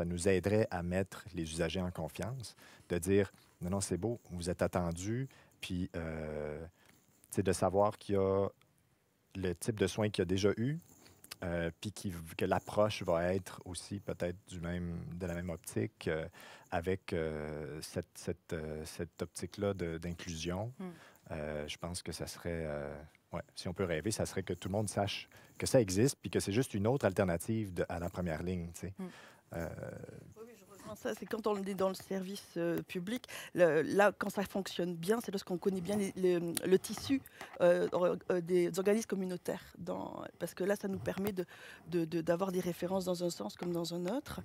Speaker 4: nous aiderait à mettre les usagers en confiance, de dire, non, c'est beau, vous êtes attendus, puis de savoir qu'il y a le type de soins qu'il y a déjà eu, puis que l'approche va être aussi peut-être de la même optique, avec cette optique-là d'inclusion. Je pense que ça serait, si on peut rêver, ça serait que tout le monde sache que ça existe, puis que c'est juste une autre alternative à la première ligne. Tu sais.
Speaker 5: Oui, je rejoins ça. C'est quand on est dans le service public, là, quand ça fonctionne bien, c'est lorsqu'on connaît bien le tissu des organismes communautaires. Parce que là, ça nous permet d'avoir des références dans un sens comme dans un autre.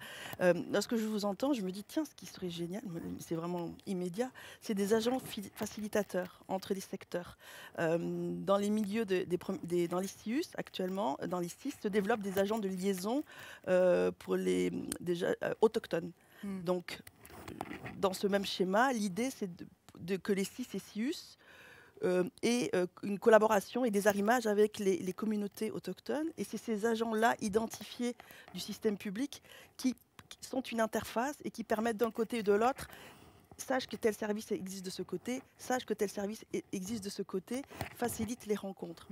Speaker 5: Lorsque je vous entends, je me dis, tiens, ce qui serait génial, c'est vraiment immédiat, c'est des agents facilitateurs entre les secteurs. Dans les milieux, dans les CIUS, actuellement, dans les CIS, se développent des agents de liaison pour les autochtones. Donc, dans ce même schéma, l'idée, c'est que les CIS et CIUS aient une collaboration et des arrimages avec les communautés autochtones. Et c'est ces agents-là, identifiés du système public, qui sont une interface et qui permettent d'un côté et de l'autre, sache que tel service existe de ce côté, sache que tel service existe de ce côté, facilite les rencontres.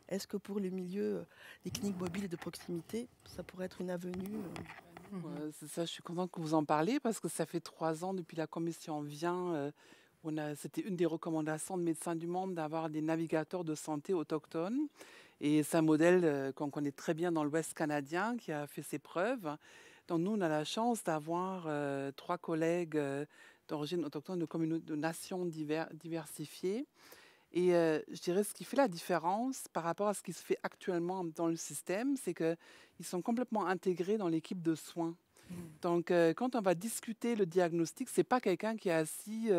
Speaker 5: Est-ce que pour le milieu des cliniques mobiles de proximité, ça pourrait être une avenue
Speaker 3: C'est ça, je suis contente que vous en parlez parce que ça fait 3 ans depuis la commission vient. C'était une des recommandations de Médecins du Monde d'avoir des navigateurs de santé autochtones. Et c'est un modèle qu'on connaît très bien dans l'Ouest canadien qui a fait ses preuves. Donc nous, on a la chance d'avoir 3 collègues d'origine autochtone de nations diversifiées. Et je dirais ce qui fait la différence par rapport à ce qui se fait actuellement dans le système, c'est qu'ils sont complètement intégrés dans l'équipe de soins. Donc, quand on va discuter le diagnostic, ce n'est pas quelqu'un qui est assis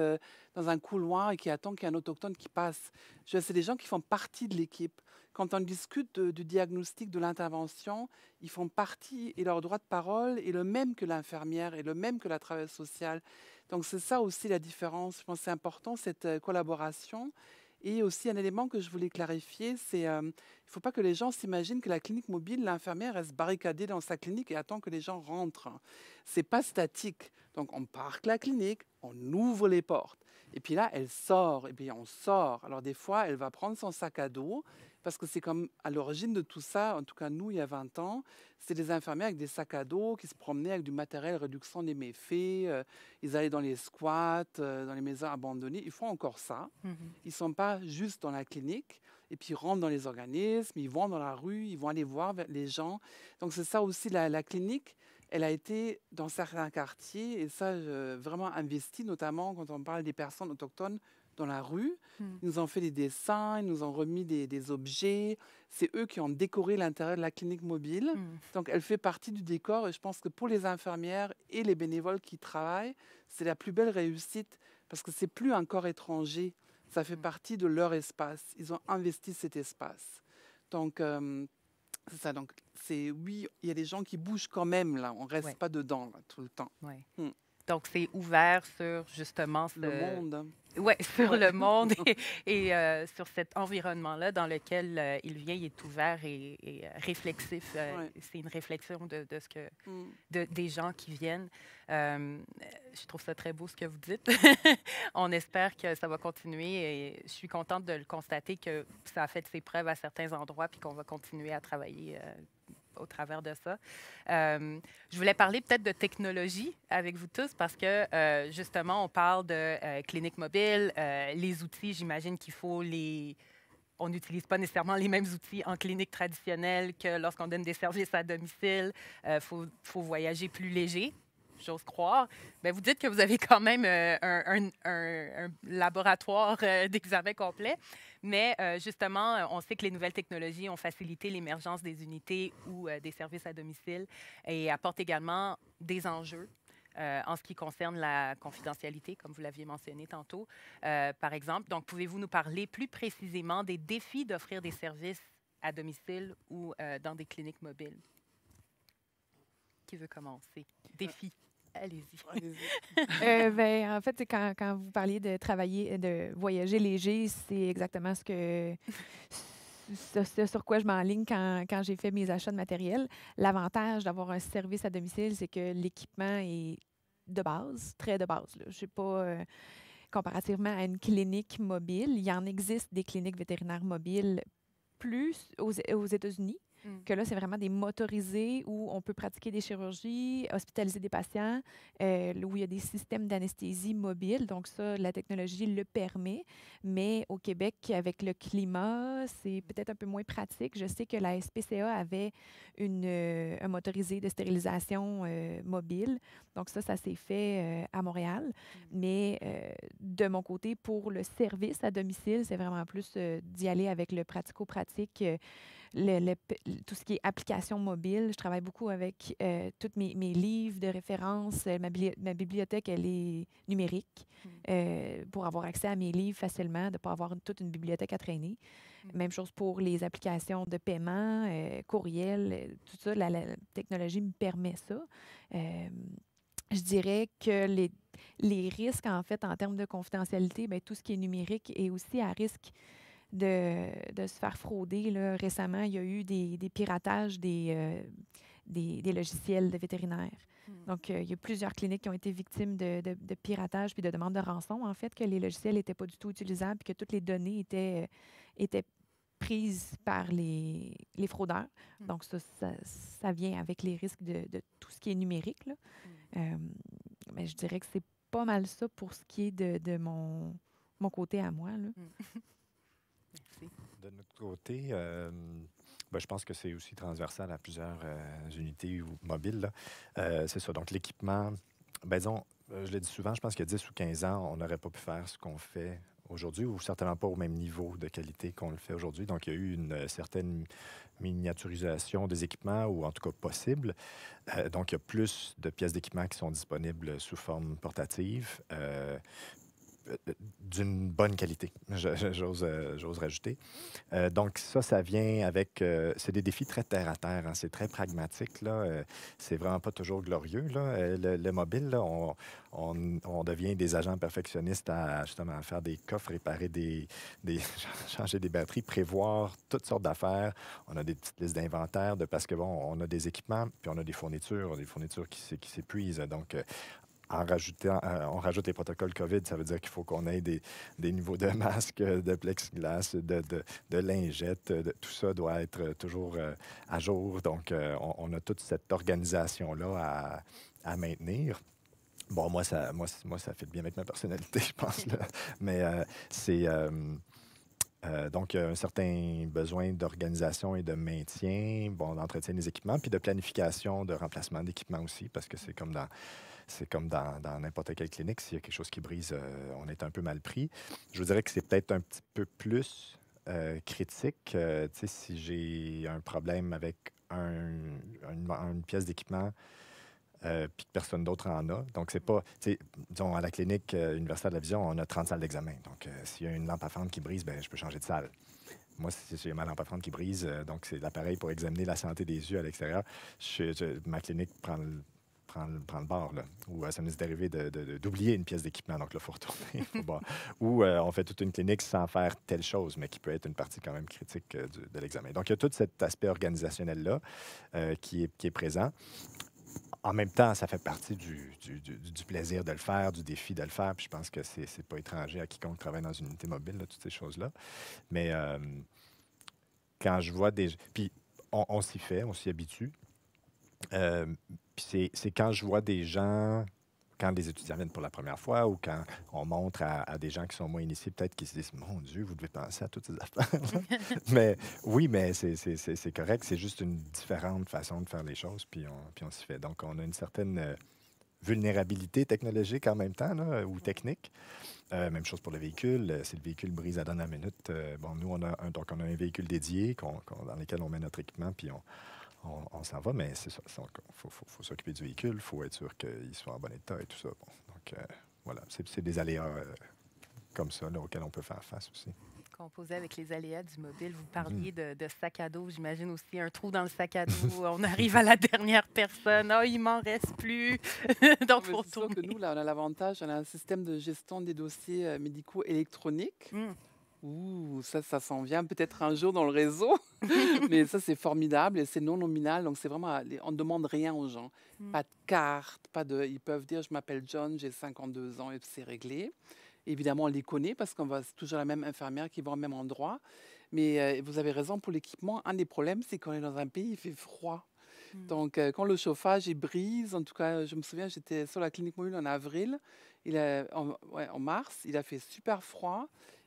Speaker 3: dans un couloir et qui attend qu'il y ait un autochtone qui passe. C'est des gens qui font partie de l'équipe. Quand on discute du diagnostic, de l'intervention, ils font partie et leur droit de parole est le même que l'infirmière et le même que la travailleuse sociale. Donc, c'est ça aussi la différence. Je pense que c'est important, cette collaboration. Et aussi un élément que je voulais clarifier, c'est il ne faut pas que les gens s'imaginent que la clinique mobile, l'infirmière reste barricadée dans sa clinique et attend que les gens rentrent. C'est pas statique. Donc on parque la clinique, on ouvre les portes. Et puis là, elle sort, et puis on sort. Alors des fois, elle va prendre son sac à dos, parce que c'est comme à l'origine de tout ça, en tout cas nous, il y a 20 ans, c'est des infirmières avec des sacs à dos qui se promenaient avec du matériel réduction des méfaits. Ils allaient dans les squats, dans les maisons abandonnées. Ils font encore ça.
Speaker 1: Mhm.
Speaker 3: Ils ne sont pas juste dans la clinique, et puis ils rentrent dans les organismes, ils vont dans la rue, ils vont aller voir les gens. Donc c'est ça aussi, la clinique. Elle a été dans certains quartiers, et ça, vraiment investi, notamment quand on parle des personnes autochtones dans la rue.
Speaker 1: Mm.
Speaker 3: Ils nous ont fait des dessins, ils nous ont remis des objets. C'est eux qui ont décoré l'intérieur de la clinique mobile.
Speaker 1: Mm.
Speaker 3: Donc, elle fait partie du décor. Et je pense que pour les infirmières et les bénévoles qui travaillent, c'est la plus belle réussite parce que c'est plus un corps étranger. Ça fait partie de leur espace. Ils ont investi cet espace. Donc, c'est ça. Donc, oui, il y a des gens qui bougent quand même là. On reste
Speaker 1: Ouais.
Speaker 3: pas dedans là, tout le temps.
Speaker 1: Ouais.
Speaker 3: Mm.
Speaker 1: Donc, c'est ouvert sur justement
Speaker 3: Le monde. hein.
Speaker 1: Ouais, sur
Speaker 3: Ouais.
Speaker 1: le monde et sur cet environnement-là dans lequel il vient, il est ouvert et réflexif.
Speaker 3: Ouais.
Speaker 1: C'est une réflexion de ce que
Speaker 3: Mm.
Speaker 1: des gens qui viennent. Je trouve ça très beau ce que vous dites. On espère que ça va continuer et je suis contente de le constater que ça a fait ses preuves à certains endroits puis qu'on va continuer à travailler au travers de ça. Je voulais parler peut-être de technologie avec vous tous parce que justement, on parle de clinique mobile, les outils, j'imagine qu'il faut les... On n'utilise pas nécessairement les mêmes outils en clinique traditionnelle que lorsqu'on donne des services à domicile. Faut voyager plus léger, j'ose croire. Bien, vous dites que vous avez quand même un laboratoire d'examen complet, mais justement, on sait que les nouvelles technologies ont facilité l'émergence des unités ou des services à domicile et apportent également des enjeux. En ce qui concerne la confidentialité, comme vous l'aviez mentionné tantôt, par exemple. Donc, pouvez-vous nous parler plus précisément des défis d'offrir des services à domicile ou dans des cliniques mobiles? Qui veut commencer? Défis. Allez-y.
Speaker 3: Allez-y.
Speaker 2: En fait, c'est quand vous parliez de travailler, de voyager léger, c'est exactement ce sur quoi je m'enligne quand j'ai fait mes achats de matériel. L'avantage d'avoir un service à domicile, c'est que l'équipement est de base, très de base. Je sais pas, comparativement à une clinique mobile, il y en existe des cliniques vétérinaires mobiles plus aux États-Unis. Que là, c'est vraiment des motorisés où on peut pratiquer des chirurgies, hospitaliser des patients, où il y a des systèmes d'anesthésie mobiles. Donc ça, la technologie le permet. Mais au Québec, avec le climat, c'est peut-être un peu moins pratique. Je sais que la SPCA avait un motorisé de stérilisation mobile. Donc ça s'est fait à Montréal. Mais de mon côté, pour le service à domicile, c'est vraiment plus d'y aller avec le pratico-pratique. Tout ce qui est application mobile. Je travaille beaucoup avec tous mes livres de référence. Ma bibliothèque, elle est numérique pour avoir accès à mes livres facilement, de ne pas avoir toute une bibliothèque à traîner. Même chose pour les applications de paiement, courriel, tout ça. La technologie me permet ça. Je dirais que les risques, en fait, en termes de confidentialité, bien, tout ce qui est numérique est aussi à risque de se faire frauder. Là. Récemment, il y a eu des piratages des logiciels de vétérinaires. Donc, il y a plusieurs cliniques qui ont été victimes de piratage puis de demandes de rançon, en fait, que les logiciels n'étaient pas du tout utilisables puis que toutes les données étaient prises par les fraudeurs. Donc, ça vient avec les risques de tout ce qui est numérique. Là. Mais je dirais que c'est pas mal ça pour ce qui est de mon côté à moi. Là.
Speaker 1: Merci.
Speaker 4: De notre côté, je pense que c'est aussi transversal à plusieurs unités mobiles. Là. C'est ça. Donc, l'équipement, disons, je le dis souvent, je pense qu'il y a 10 ou 15 ans, on n'aurait pas pu faire ce qu'on fait aujourd'hui ou certainement pas au même niveau de qualité qu'on le fait aujourd'hui. Donc, il y a eu une certaine miniaturisation des équipements ou en tout cas possible. Donc, il y a plus de pièces d'équipement qui sont disponibles sous forme portative. d'une bonne qualité, j'ose rajouter. Donc ça vient avec... c'est des défis très terre-à-terre, hein, c'est très pragmatique, là. C'est vraiment pas toujours glorieux, là. Le mobile, là, on devient des agents perfectionnistes à justement faire des coffres, réparer changer des batteries, prévoir toutes sortes d'affaires. On a des petites listes d'inventaire parce que, bon, on a des équipements, puis on a des fournitures qui s'épuisent. Donc, on rajoute les protocoles COVID, ça veut dire qu'il faut qu'on ait des niveaux de masques, de plexiglas, de lingettes. Tout ça doit être toujours à jour. Donc, on a toute cette organisation-là à maintenir. Bon, moi, ça fait bien avec ma personnalité, je pense. Là. Mais c'est... donc, un certain besoin d'organisation et de maintien, bon, d'entretien des équipements, puis de planification, de remplacement d'équipements aussi, parce que c'est comme dans n'importe quelle clinique, s'il y a quelque chose qui brise, on est un peu mal pris. Je vous dirais que c'est peut-être un petit peu plus critique. Tu sais, si j'ai un problème avec une pièce d'équipement, puis que personne d'autre en a. Donc, c'est pas... Disons, à la clinique universitaire de la vision, on a 30 salles d'examen. Donc, s'il y a une lampe à fendre qui brise, ben je peux changer de salle. Moi, si j'ai ma lampe à fendre qui brise, donc c'est l'appareil pour examiner la santé des yeux à l'extérieur, ma clinique prend le bord, là. Ou ça nous est arrivé d'oublier une pièce d'équipement, donc là, il faut retourner. Ou on fait toute une clinique sans faire telle chose, mais qui peut être une partie quand même critique de l'examen. Donc, il y a tout cet aspect organisationnel-là qui est présent. En même temps, ça fait partie du plaisir de le faire, du défi de le faire. Puis je pense que c'est pas étranger à quiconque travaille dans une unité mobile, là, toutes ces choses-là. Mais quand je vois des... Puis on s'y fait, on s'y habitue. Puis c'est quand je vois des gens, quand des étudiants viennent pour la première fois ou quand on montre à des gens qui sont moins initiés, peut-être qu'ils se disent « Mon Dieu, vous devez penser à toutes ces affaires-là. » Mais oui, mais c'est correct. C'est juste une différente façon de faire les choses, puis on s'y fait. Donc, on a une certaine vulnérabilité technologique en même temps, là, ou technique. Même chose pour le véhicule. Si le véhicule brise à dernière minute, bon, nous, on a un véhicule dédié dans lequel on met notre équipement, puis on s'en va, mais c'est ça. Il faut s'occuper du véhicule, il faut être sûr qu'il soit en bon état et tout ça. Bon, donc, voilà, c'est des aléas comme ça là, auxquels on peut faire face aussi.
Speaker 1: Composé avec les aléas du mobile, vous parliez de sac à dos. J'imagine aussi un trou dans le sac à dos. On arrive à la dernière personne. Oh, il m'en reste plus. Donc, pour
Speaker 3: c'est sûr que nous, là, on a l'avantage, on a un système de gestion des dossiers médicaux électroniques. Ouh, ça s'en vient peut-être un jour dans le réseau. Mais ça, c'est formidable et c'est non nominal. Donc, c'est vraiment, on ne demande rien aux gens. Pas de carte, ils peuvent dire, je m'appelle John, j'ai 52 ans et c'est réglé. Évidemment, on les connaît parce qu'on c'est toujours la même infirmière qui va au même endroit. Mais vous avez raison, pour l'équipement, un des problèmes, c'est qu'on est dans un pays, il fait froid. Donc, quand le chauffage il brise, en tout cas, je me souviens, j'étais sur la clinique mobile en avril, en mars, il a fait super froid.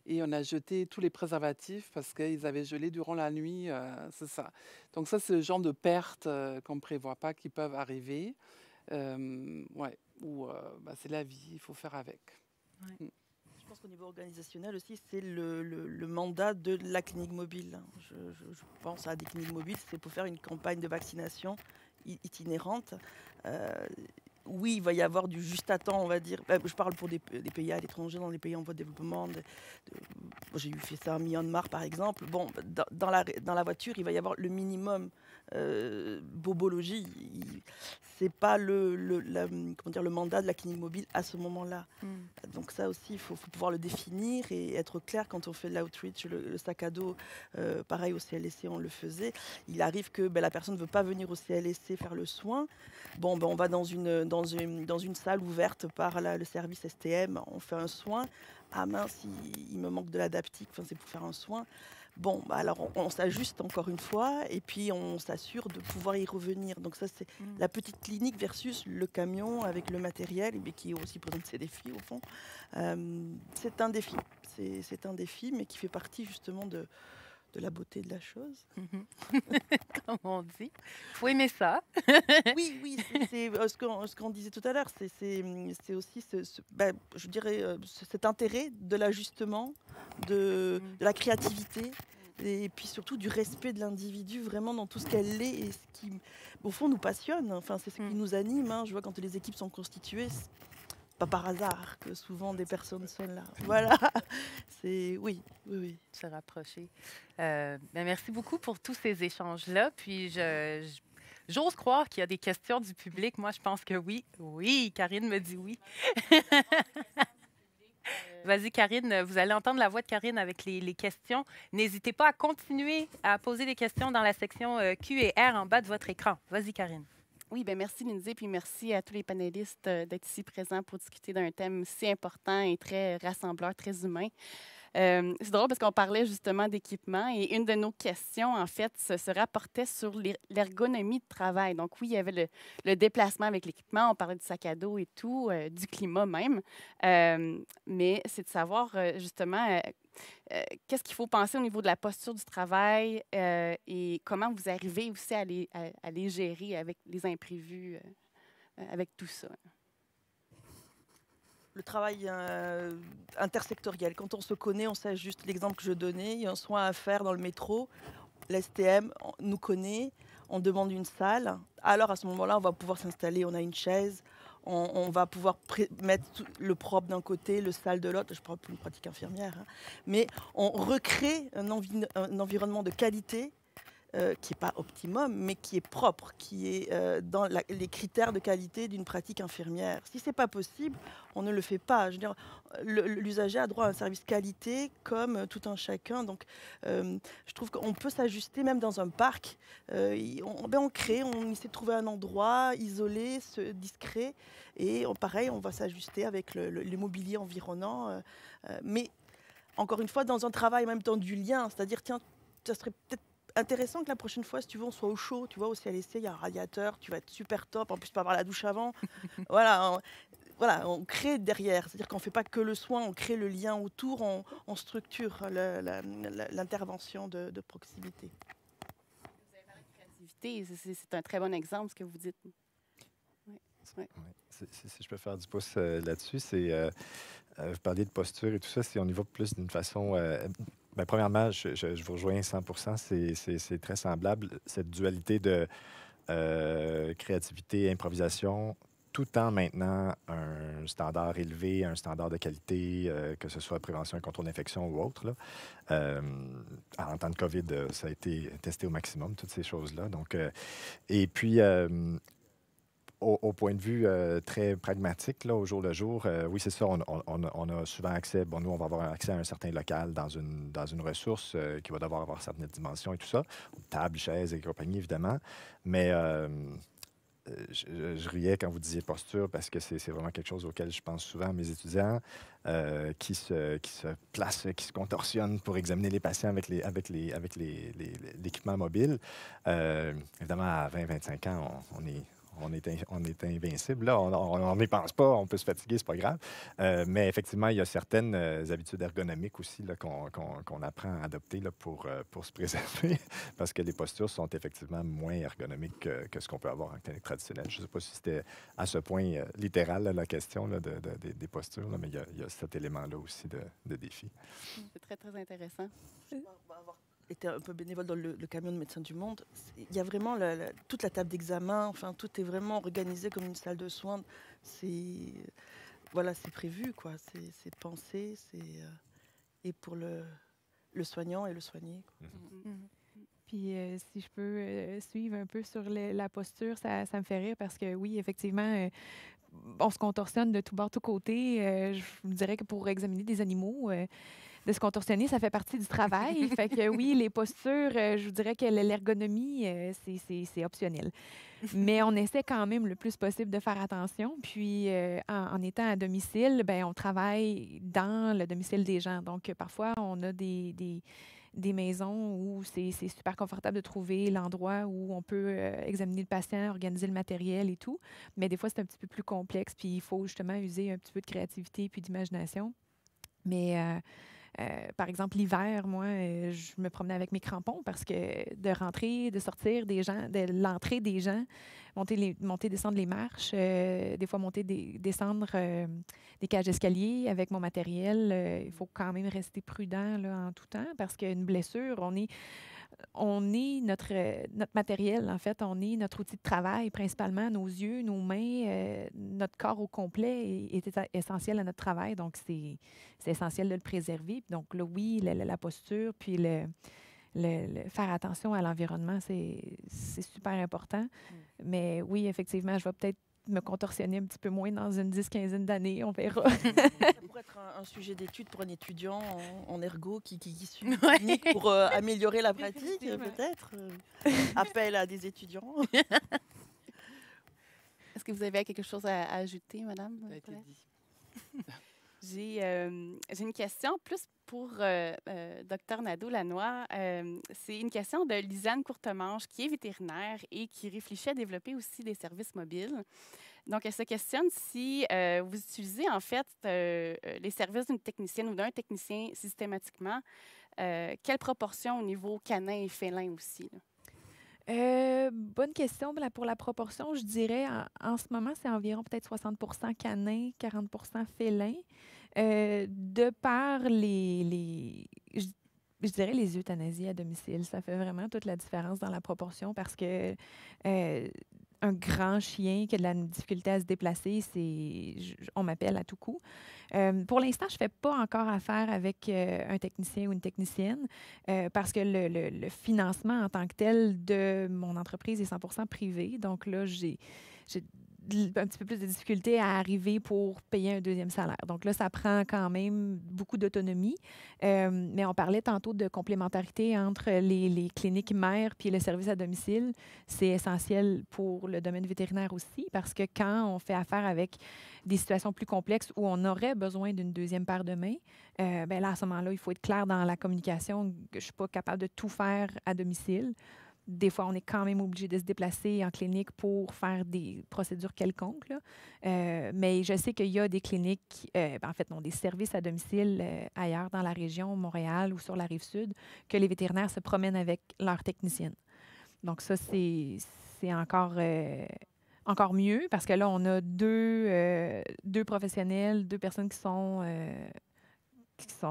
Speaker 3: Et on a jeté tous les préservatifs parce qu'ils avaient gelé durant la nuit. C'est ça. Donc ça, c'est le genre de pertes qu'on ne prévoit pas qui peuvent arriver. C'est la vie, il faut faire avec.
Speaker 5: Ouais. Je pense qu'au niveau organisationnel aussi, c'est le mandat de la clinique mobile. Je pense à des cliniques mobiles, c'est pour faire une campagne de vaccination itinérante. Oui, il va y avoir du juste à temps, on va dire. Je parle pour des pays à l'étranger, dans les pays en voie de développement. J'ai fait ça en Myanmar, par exemple. Bon, dans la voiture, il va y avoir le minimum bobologie. C'est pas le mandat de la clinique mobile à ce moment-là. Donc ça aussi, il faut pouvoir le définir et être clair quand on fait l'outreach, le sac à dos. Pareil, au CLSC, on le faisait. Il arrive que la personne ne veut pas venir au CLSC faire le soin. Bon, on va dans une salle ouverte par le service STM, on fait un soin. Ah mince, il me manque de l'adaptique, c'est pour faire un soin. Bon, alors on s'ajuste encore une fois et puis on s'assure de pouvoir y revenir. Donc ça, c'est la petite clinique versus le camion avec le matériel, mais qui aussi présente ses défis au fond. C'est un défi. C'est un défi, mais qui fait partie justement de la beauté de la chose.
Speaker 1: Comme on dit. Il faut aimer ça.
Speaker 5: Oui, c'est ce qu'on disait tout à l'heure. C'est aussi, je dirais, cet intérêt de l'ajustement, de la créativité et puis surtout du respect de l'individu vraiment dans tout ce qu'elle est et ce qui, au fond, nous passionne. Enfin, c'est ce qui nous anime. Je vois quand les équipes sont constituées, pas par hasard que souvent des personnes sont là. Voilà, c'est oui, oui, oui.
Speaker 1: Se rapprocher. Merci beaucoup pour tous ces échanges-là. Puis, j'ose croire qu'il y a des questions du public. Moi, je pense que oui. Oui, Karine me dit oui. Vas-y, Karine, vous allez entendre la voix de Karine avec les questions. N'hésitez pas à continuer à poser des questions dans la section Q et R en bas de votre écran. Vas-y, Karine.
Speaker 6: Oui, bien merci Lindsay, puis merci à tous les panélistes d'être ici présents pour discuter d'un thème si important et très rassembleur, très humain. C'est drôle parce qu'on parlait justement d'équipement et une de nos questions, en fait, se rapportait sur l'ergonomie de travail. Donc oui, il y avait le déplacement avec l'équipement, on parlait du sac à dos et tout, du climat même. Mais c'est de savoir justement qu'est-ce qu'il faut penser au niveau de la posture du travail et comment vous arrivez aussi à les gérer avec les imprévus, avec tout ça.
Speaker 5: Le travail intersectoriel. Quand on se connaît, on sait juste l'exemple que je donnais. Il y a un soin à faire dans le métro. L'STM nous connaît. On demande une salle. Alors à ce moment-là, on va pouvoir s'installer. On a une chaise. On va pouvoir mettre le propre d'un côté, le sale de l'autre. Je ne parle plus d'une pratique infirmière. Hein. Mais on recrée un environnement de qualité qui n'est pas optimum, mais qui est propre, qui est dans les critères de qualité d'une pratique infirmière. Si ce n'est pas possible, on ne le fait pas. Je veux dire, l'usager a droit à un service qualité comme tout un chacun. Donc, je trouve qu'on peut s'ajuster même dans un parc. On crée, on essaie de trouver un endroit isolé, discret. Et pareil, on va s'ajuster avec le mobilier environnant. Mais encore une fois, dans un travail en même temps du lien, c'est-à-dire, tiens, ça serait peut-être intéressant que la prochaine fois, si tu veux, on soit au chaud. Tu vois, au CLSC, il y a un radiateur, tu vas être super top. En plus, tu peux avoir la douche avant. Voilà, on crée derrière. C'est-à-dire qu'on ne fait pas que le soin, on crée le lien autour, on structure l'intervention de proximité.
Speaker 6: Vous avez parlé de créativité, c'est un très bon exemple, ce que vous dites. Oui.
Speaker 4: Oui. Si je peux faire du pouce là-dessus, c'est vous parliez de posture et tout ça, si on y va plus d'une façon... Bien, premièrement, je vous rejoins 100%, c'est très semblable, cette dualité de créativité, improvisation, tout en maintenant un standard élevé, un standard de qualité, que ce soit prévention et contrôle d'infection ou autre. Là. En temps de COVID, ça a été testé au maximum, toutes ces choses-là. Donc, et puis... Au point de vue très pragmatique, là, au jour le jour, oui, c'est ça, on a souvent accès, bon, nous, on va avoir accès à un certain local dans une ressource qui va devoir avoir certaines dimensions et tout ça, table, chaise et compagnie, évidemment, mais je riais quand vous disiez posture parce que c'est vraiment quelque chose auquel je pense souvent à mes étudiants qui se placent, qui se contorsionnent pour examiner les patients avec l'équipement mobile. Évidemment, à 20-25 ans, on est invincible. Là, on n'y pense pas, on peut se fatiguer, c'est pas grave. Mais effectivement, il y a certaines habitudes ergonomiques aussi qu'on apprend à adopter là, pour se préserver, parce que les postures sont effectivement moins ergonomiques que ce qu'on peut avoir en clinique traditionnelle. Je ne sais pas si c'était à ce point littéral là, la question là, des postures, là, mais il y a cet élément-là aussi de défi.
Speaker 6: C'est très, très intéressant.
Speaker 5: Était un peu bénévole dans le camion de Médecins du Monde. Il y a vraiment toute la table d'examen, enfin tout est vraiment organisé comme une salle de soins. C'est prévu, quoi. C'est pensé, et pour le soignant et le soigné.
Speaker 2: Puis, si je peux suivre un peu sur la posture, ça me fait rire parce que oui, effectivement, on se contorsionne de tout bord, tout côté. Je vous dirais que pour examiner des animaux, de se contorsionner, ça fait partie du travail. Fait que oui, les postures, je vous dirais que l'ergonomie, c'est optionnel. Mais on essaie quand même le plus possible de faire attention. Puis, en étant à domicile, ben on travaille dans le domicile des gens. Donc, parfois, on a des maisons où c'est super confortable de trouver l'endroit où on peut examiner le patient, organiser le matériel et tout. Mais des fois, c'est un petit peu plus complexe. Puis, il faut justement user un petit peu de créativité puis d'imagination. Mais... par exemple, l'hiver, moi, je me promenais avec mes crampons parce que de rentrer, de sortir des gens, de l'entrée des gens, monter, descendre les marches, des fois monter, descendre des cages d'escalier avec mon matériel, il faut quand même rester prudent là, en tout temps parce qu'une blessure, on est notre matériel, en fait. On est notre outil de travail, principalement. Nos yeux, nos mains, notre corps au complet est essentiel à notre travail. Donc, c'est essentiel de le préserver. Donc, là, oui, la posture, puis faire attention à l'environnement, c'est super important. Mais oui, effectivement, je vais peut-être me contorsionner un petit peu moins dans une 10-15 d'années, on verra.
Speaker 5: Ça pourrait être un sujet d'étude pour un étudiant en ergo qui suit une
Speaker 1: Ouais.
Speaker 5: clinique pour améliorer la pratique,
Speaker 2: Effectivement.
Speaker 5: peut-être. Appel à des étudiants.
Speaker 6: Est-ce que vous avez quelque chose à ajouter, madame?
Speaker 3: Ça a été
Speaker 6: peut-être?
Speaker 3: dit.
Speaker 6: J'ai une question plus pour Dr Nadeau-Lanois. C'est une question de Lisanne Courtemanche, qui est vétérinaire et qui réfléchit à développer aussi des services mobiles. Donc, elle se questionne si vous utilisez en fait les services d'une technicienne ou d'un technicien systématiquement. Quelle proportion au niveau canin et félin aussi? Là?
Speaker 2: Bonne question. Pour la proportion, je dirais, en ce moment, c'est environ peut-être 60 canin, 40 félin. De par je dirais les euthanasies à domicile. Ça fait vraiment toute la différence dans la proportion parce que un grand chien qui a de la difficulté à se déplacer, on m'appelle à tout coup. Pour l'instant, je ne fais pas encore affaire avec un technicien ou une technicienne parce que le financement en tant que tel de mon entreprise est 100 privé. Donc là, j'ai un petit peu plus de difficulté à arriver pour payer un deuxième salaire. Donc là, ça prend quand même beaucoup d'autonomie. Mais on parlait tantôt de complémentarité entre les cliniques mères puis le service à domicile. C'est essentiel pour le domaine vétérinaire aussi parce que quand on fait affaire avec des situations plus complexes où on aurait besoin d'une deuxième paire de mains, ben là, à ce moment-là, il faut être clair dans la communication que je ne suis pas capable de tout faire à domicile. Des fois, on est quand même obligé de se déplacer en clinique pour faire des procédures quelconques. Là. Mais je sais qu'il y a des cliniques, en fait, non, des services à domicile ailleurs dans la région, Montréal ou sur la Rive-Sud, que les vétérinaires se promènent avec leurs techniciennes. Donc ça, c'est encore mieux parce que là, on a deux professionnels, deux personnes qui sont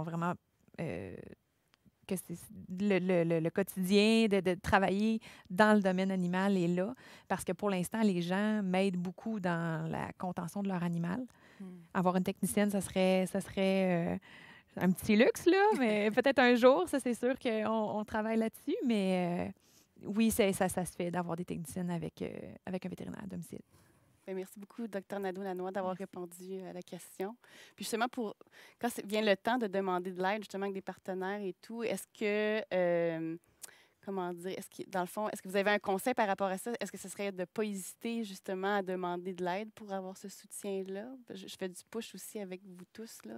Speaker 2: vraiment... que c'est le quotidien de travailler dans le domaine animal est là. Parce que pour l'instant, les gens m'aident beaucoup dans la contention de leur animal. Avoir une technicienne, ça serait un petit luxe, là, mais peut-être un jour, ça, c'est sûr qu'on travaille là-dessus. Mais oui, ça se fait d'avoir des techniciennes avec un vétérinaire à domicile.
Speaker 6: Bien, merci beaucoup, Dr Nadeau-Lanois, d'avoir répondu à la question. Puis justement, quand vient le temps de demander de l'aide, justement, avec des partenaires et tout, est-ce que, comment dire, dans le fond, est-ce que vous avez un conseil par rapport à ça? Est-ce que ce serait de ne pas hésiter, justement, à demander de l'aide pour avoir ce soutien-là? Je fais du push aussi avec vous tous, là,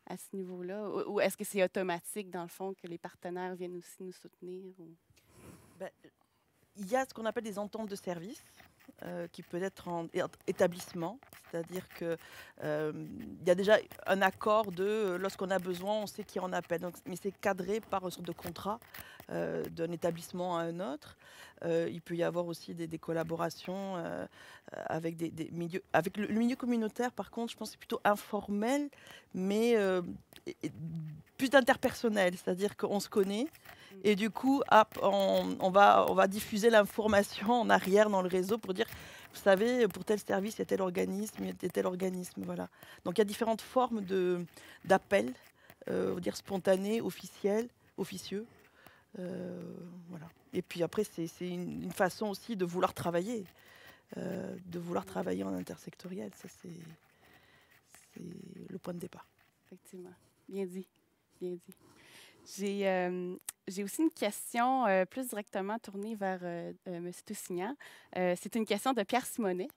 Speaker 6: à ce niveau-là. Ou est-ce que c'est automatique, dans le fond, que les partenaires viennent aussi nous soutenir? Ou...
Speaker 5: Ben, il y a ce qu'on appelle des ententes de service. Qui peut être en établissement, c'est-à-dire qu'il y a déjà un accord de lorsqu'on a besoin, on sait qui en appelle. Donc, mais c'est cadré par une sorte de contrat d'un établissement à un autre. Il peut y avoir aussi des collaborations avec des milieux. Avec le milieu communautaire, par contre, je pense que c'est plutôt informel, mais plus d'interpersonnel, c'est-à-dire qu'on se connaît. Et du coup, on va diffuser l'information en arrière dans le réseau pour dire, vous savez, pour tel service, il y a tel organisme, voilà. Donc, il y a différentes formes d'appels, on va dire spontanés, officiels, officieux. Voilà. Et puis après, c'est une façon aussi de vouloir travailler, en intersectoriel. Ça, c'est le point de départ.
Speaker 6: Effectivement. Bien dit. Bien dit. J'ai aussi une question plus directement tournée vers M. Toussignan. C'est une question de Pierre Simonet.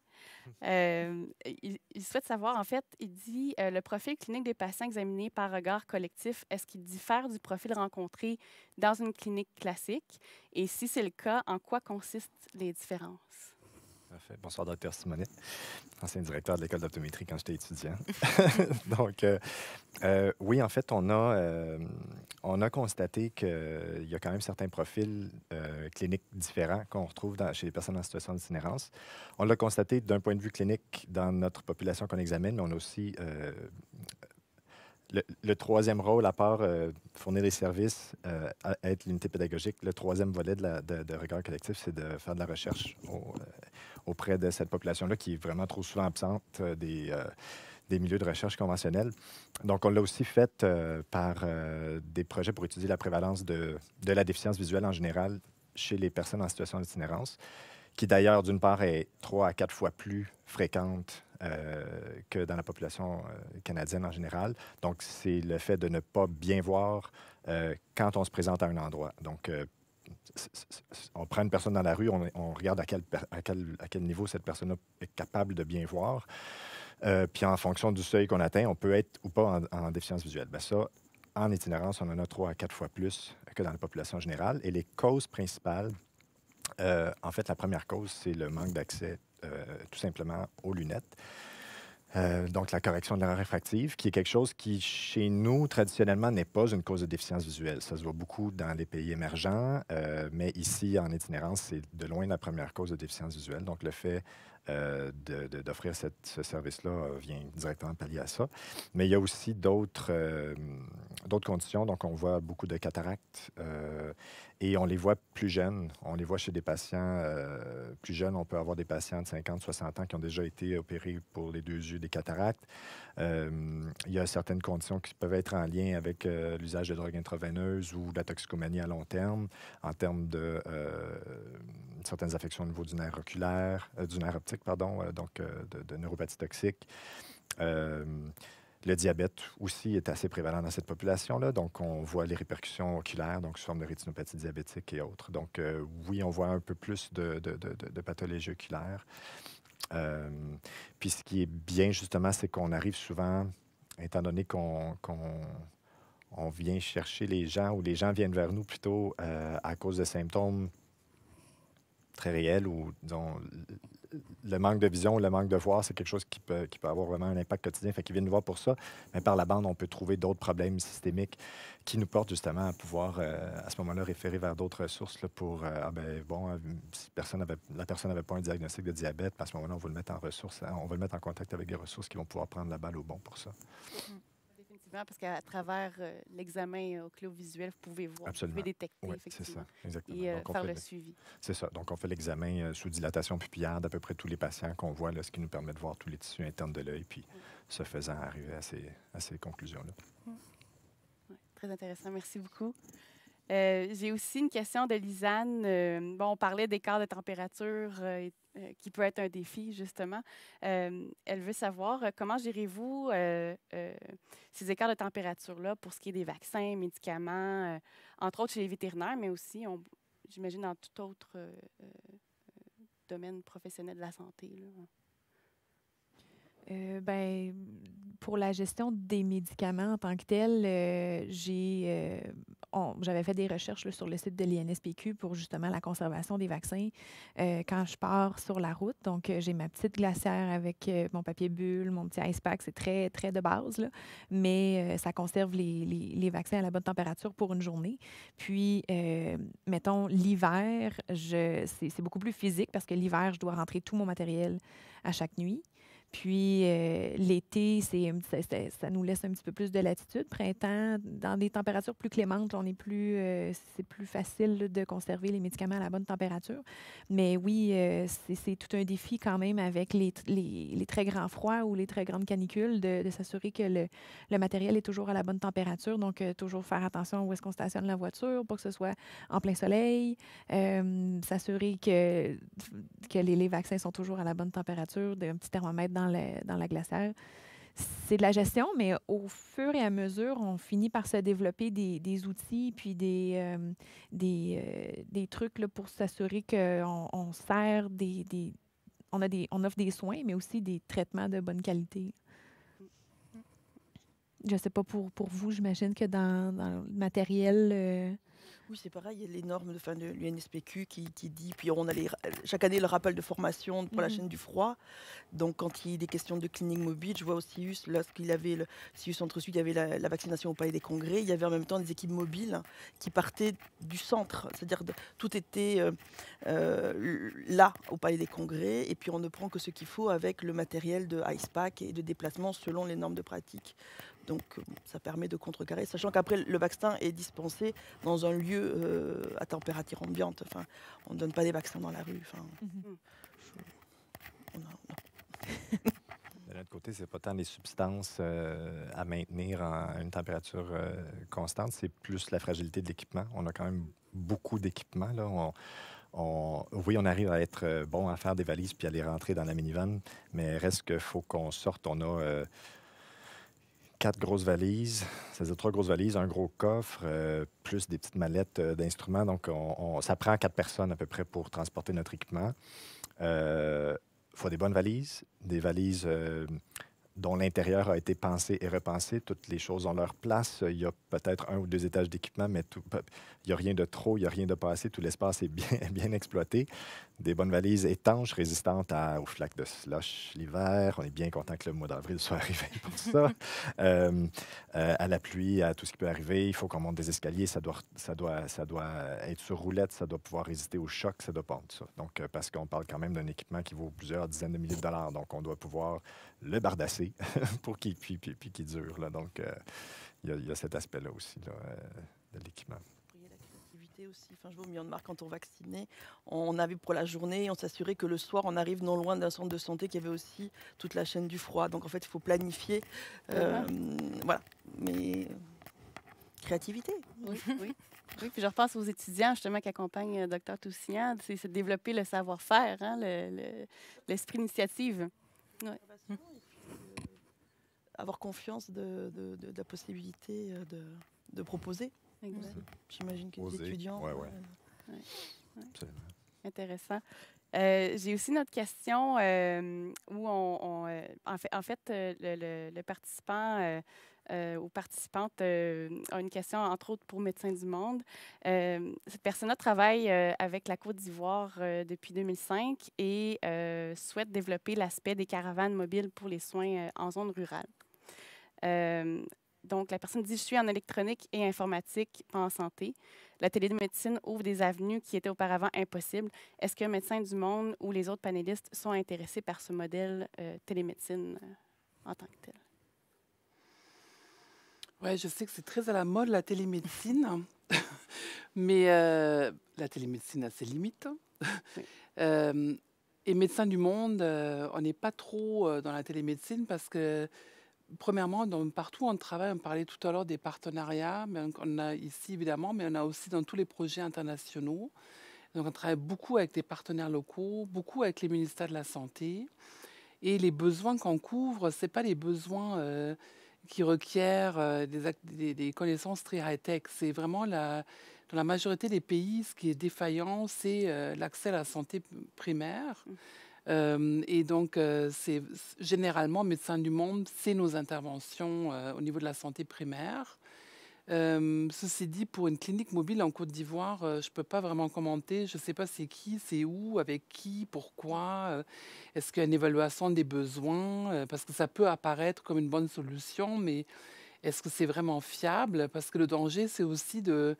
Speaker 6: Il souhaite savoir, en fait, il dit le profil clinique des patients examinés par regard collectif, est-ce qu'il diffère du profil rencontré dans une clinique classique? Et si c'est le cas, en quoi consistent les différences?
Speaker 4: Parfait. Bonsoir, Dr Simonet, ancien directeur de l'école d'optométrie quand j'étais étudiant. Donc, oui, en fait, on a constaté qu'il y a quand même certains profils cliniques différents qu'on retrouve chez les personnes en situation d'itinérance. On l'a constaté d'un point de vue clinique dans notre population qu'on examine, mais on a aussi le troisième rôle, à part fournir des services, être l'unité pédagogique, le troisième volet de regard collectif, c'est de faire de la recherche auprès de cette population-là qui est vraiment trop souvent absente des milieux de recherche conventionnels. Donc, on l'a aussi fait par des projets pour étudier la prévalence de la déficience visuelle en général chez les personnes en situation d'itinérance, qui d'ailleurs, d'une part, est 3 à 4 fois plus fréquente que dans la population canadienne en général. Donc, c'est le fait de ne pas bien voir quand on se présente à un endroit. Donc, on prend une personne dans la rue, on regarde à quel niveau cette personne est capable de bien voir. Puis en fonction du seuil qu'on atteint, on peut être ou pas en déficience visuelle. Bien, ça, en itinérance, on en a 3 à 4 fois plus que dans la population générale. Et les causes principales, en fait, la première cause, c'est le manque d'accès tout simplement aux lunettes. Donc, la correction de l'erreur réfractive, qui est quelque chose qui, chez nous, traditionnellement, n'est pas une cause de déficience visuelle. Ça se voit beaucoup dans les pays émergents, mais ici, en itinérance, c'est de loin la première cause de déficience visuelle. Donc, le fait d'offrir ce service-là vient directement pallier à ça. Mais il y a aussi d'autres conditions. Donc, on voit beaucoup de cataractes et on les voit plus jeunes. On les voit chez des patients plus jeunes. On peut avoir des patients de 50, 60 ans qui ont déjà été opérés pour les 2 yeux des cataractes. Il y a certaines conditions qui peuvent être en lien avec l'usage de drogues intraveineuses ou la toxicomanie à long terme, en termes de certaines affections au niveau du nerf oculaire, du nerf optique, pardon, donc de neuropathie toxique. Le diabète aussi est assez prévalent dans cette population-là. Donc, on voit les répercussions oculaires, donc sous forme de rétinopathie diabétique et autres. Donc, oui, on voit un peu plus de pathologie oculaire. Puis, ce qui est bien, justement, c'est qu'on arrive souvent, étant donné qu'on vient chercher les gens, ou les gens viennent vers nous plutôt à cause de symptômes très réels ou, disons, le manque de vision, le manque de voir, c'est quelque chose qui peut avoir vraiment un impact quotidien. Fait qu'ils viennent nous voir pour ça. Mais par la bande, on peut trouver d'autres problèmes systémiques qui nous portent justement à pouvoir, à ce moment-là, référer vers d'autres ressources là, pour, si la personne n'avait pas un diagnostic de diabète, à ce moment-là, on va le mettre en ressources, hein, on va le mettre en contact avec des ressources qui vont pouvoir prendre la balle au bon pour ça.
Speaker 6: Définitivement, parce qu'à travers l'examen oculovisuel, vous pouvez voir,
Speaker 4: Absolument.
Speaker 6: vous pouvez détecter,
Speaker 4: Oui,
Speaker 6: effectivement.
Speaker 4: c'est ça, exactement.
Speaker 6: Et
Speaker 4: Donc,
Speaker 6: faire le suivi.
Speaker 4: C'est ça. Donc, on fait l'examen sous dilatation pupillaire d'à peu près tous les patients qu'on voit, là, ce qui nous permet de voir tous les tissus internes de l'œil, puis ce faisant, arriver à ces conclusions-là.
Speaker 6: Ouais, très intéressant. Merci beaucoup. J'ai aussi une question de Lisanne. On parlait d'écart de température qui peut être un défi, justement. Elle veut savoir comment gérez-vous ces écarts de température-là pour ce qui est des vaccins, médicaments, entre autres chez les vétérinaires, mais aussi, j'imagine, dans tout autre domaine professionnel de la santé, là.
Speaker 2: Pour la gestion des médicaments en tant que tel, j'avais fait des recherches là, sur le site de l'INSPQ pour justement la conservation des vaccins quand je pars sur la route. Donc, j'ai ma petite glacière avec mon papier bulle, mon petit ice pack. C'est très, très de base, là, mais ça conserve les vaccins à la bonne température pour une journée. Puis, mettons, l'hiver, c'est beaucoup plus physique parce que l'hiver, je dois rentrer tout mon matériel à chaque nuit. Puis l'été, ça nous laisse un petit peu plus de latitude. Printemps, dans des températures plus clémentes, là, c'est plus facile là, de conserver les médicaments à la bonne température. Mais oui, c'est tout un défi quand même avec les très grands froids ou les très grandes canicules de s'assurer que le matériel est toujours à la bonne température. Donc, toujours faire attention où est-ce qu'on stationne la voiture pour que ce soit en plein soleil. S'assurer que les vaccins sont toujours à la bonne température, d'un petit thermomètre dans la glacière. C'est de la gestion, mais au fur et à mesure, on finit par se développer des outils puis des trucs là, pour s'assurer qu'on sert on offre des soins, mais aussi des traitements de bonne qualité. Je ne sais pas pour vous, j'imagine que dans le matériel...
Speaker 5: Oui, c'est pareil, il y a les normes de l'UNSPQ qui dit, puis on a chaque année le rappel de formation pour la chaîne du froid. Donc quand il y a des questions de clinique mobile, je vois au CIUS, lorsqu'il y avait le CIUS Centre-Sud, il y avait la vaccination au Palais des Congrès, il y avait en même temps des équipes mobiles qui partaient du centre, c'est-à-dire tout était là au Palais des Congrès, et puis on ne prend que ce qu'il faut avec le matériel de ice pack et de déplacement selon les normes de pratique Donc, ça permet de contrecarrer, sachant qu'après, le vaccin est dispensé dans un lieu à température ambiante. Enfin, on ne donne pas des vaccins dans la rue. Enfin,
Speaker 4: De notre côté, c'est pas tant les substances à maintenir à une température constante, c'est plus la fragilité de l'équipement. On a quand même beaucoup d'équipements, là. Oui, on arrive à être bon à faire des valises puis à les rentrer dans la minivan, mais reste qu'il faut qu'on sorte. On a 4 grosses valises, c'est-à-dire 3 grosses valises, un gros coffre, plus des petites mallettes d'instruments. Donc, ça prend 4 personnes à peu près pour transporter notre équipement. Il faut des bonnes valises, des valises dont l'intérieur a été pensé et repensé. Toutes les choses ont leur place. Il y a peut-être 1 ou 2 étages d'équipement, mais il n'y a rien de trop, il n'y a rien de pas assez. Tout l'espace est bien exploité. Des bonnes valises étanches, résistantes aux flaques de slush l'hiver. On est bien content que le mois d'avril soit arrivé pour ça. À la pluie, à tout ce qui peut arriver. Il faut qu'on monte des escaliers. Ça doit être sur roulette. Ça doit pouvoir résister au choc. Ça doit pas tout ça. Donc, parce qu'on parle quand même d'un équipement qui vaut plusieurs dizaines de milliers de dollars. Donc, on doit pouvoir le bardasser pour qu'il dure. Là. Donc, il y a cet aspect-là aussi là, de l'équipement.
Speaker 5: Aussi. Enfin, je vais au Myanmar quand on vaccinait. On avait pour la journée, on s'assurait que le soir, on arrive non loin d'un centre de santé qui avait aussi toute la chaîne du froid. Donc en fait, il faut planifier. Voilà. Mais créativité.
Speaker 6: Oui. Oui, puis je repense aux étudiants justement qui accompagnent Dr Toussignant. C'est de développer le savoir-faire, hein, l'esprit d'initiative. Ouais.
Speaker 5: Avoir confiance de la possibilité de proposer. J'imagine que les étudiants...
Speaker 4: Oui.
Speaker 6: Absolument. Intéressant. J'ai aussi notre question où en fait le participant ou participante a une question, entre autres, pour Médecins du Monde. Cette personne-là travaille avec la Côte d'Ivoire depuis 2005 et souhaite développer l'aspect des caravanes mobiles pour les soins en zone rurale. Donc, la personne dit « Je suis en électronique et informatique, pas en santé. La télémédecine ouvre des avenues qui étaient auparavant impossibles. Est-ce que Médecins du Monde ou les autres panélistes sont intéressés par ce modèle télémédecine en tant que tel? »
Speaker 3: Oui, je sais que c'est très à la mode, la télémédecine. Mais la télémédecine a ses limites. Oui. Et Médecins du Monde, on n'est pas trop dans la télémédecine parce que premièrement, partout où on travaille, on parlait tout à l'heure des partenariats, mais on a ici évidemment, mais on a aussi dans tous les projets internationaux. Donc on travaille beaucoup avec des partenaires locaux, beaucoup avec les ministères de la Santé. Et les besoins qu'on couvre, ce n'est pas les besoins qui requièrent des connaissances très high-tech. C'est vraiment, dans la majorité des pays, ce qui est défaillant, c'est l'accès à la santé primaire. Et donc, c'est généralement, Médecins du Monde, c'est nos interventions au niveau de la santé primaire. Ceci dit, pour une clinique mobile en Côte d'Ivoire, je ne peux pas vraiment commenter. Je ne sais pas c'est qui, c'est où, avec qui, pourquoi. Est-ce qu'il y a une évaluation des besoins? Parce que ça peut apparaître comme une bonne solution, mais est-ce que c'est vraiment fiable? Parce que le danger, c'est aussi de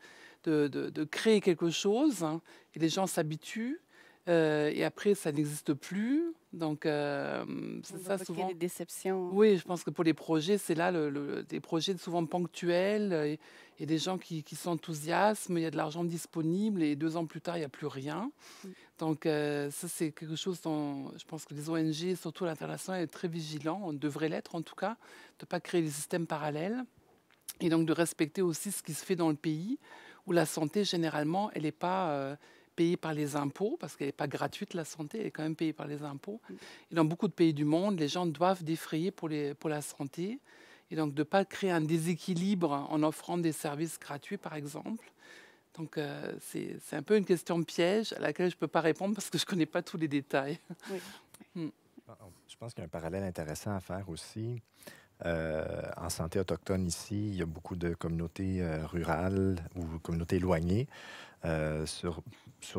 Speaker 3: créer quelque chose, hein, et les gens s'habituent. Et après, ça n'existe plus. Donc, c'est ça souvent.
Speaker 6: Il y a des déceptions.
Speaker 3: Oui, je pense que pour les projets, c'est là des projets souvent ponctuels et des gens qui sont enthousiastes, il y a de l'argent disponible et 2 ans plus tard, il n'y a plus rien. Donc, ça, c'est quelque chose dont je pense que les ONG, surtout à l'international, sont très vigilants. On devrait l'être en tout cas, de ne pas créer des systèmes parallèles et donc de respecter aussi ce qui se fait dans le pays où la santé, généralement, elle n'est pas payée par les impôts, parce qu'elle n'est pas gratuite, la santé, elle est quand même payée par les impôts. Et dans beaucoup de pays du monde, les gens doivent défrayer pour la santé, et donc de ne pas créer un déséquilibre en offrant des services gratuits, par exemple. Donc, c'est un peu une question piège à laquelle je ne peux pas répondre parce que je ne connais pas tous les détails.
Speaker 6: Oui.
Speaker 4: Je pense qu'il y a un parallèle intéressant à faire aussi. En santé autochtone ici, il y a beaucoup de communautés rurales ou communautés éloignées sur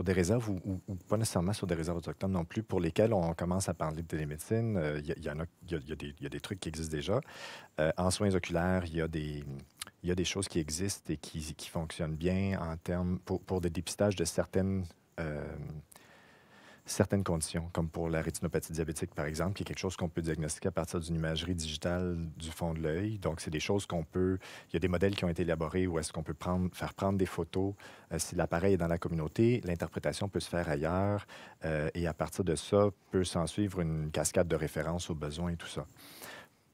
Speaker 4: des réserves ou pas nécessairement sur des réserves autochtones non plus, pour lesquelles on commence à parler de télémédecine. Il y a des trucs qui existent déjà. En soins oculaires, il y a des choses qui existent et qui fonctionnent bien en termes pour des dépistages de certaines certaines conditions, comme pour la rétinopathie diabétique, par exemple, qui est quelque chose qu'on peut diagnostiquer à partir d'une imagerie digitale du fond de l'œil. Donc, c'est des choses qu'on peut... Il y a des modèles qui ont été élaborés où est-ce qu'on peut faire prendre des photos. Si l'appareil est dans la communauté, l'interprétation peut se faire ailleurs et à partir de ça, peut s'en suivre une cascade de références aux besoins et tout ça.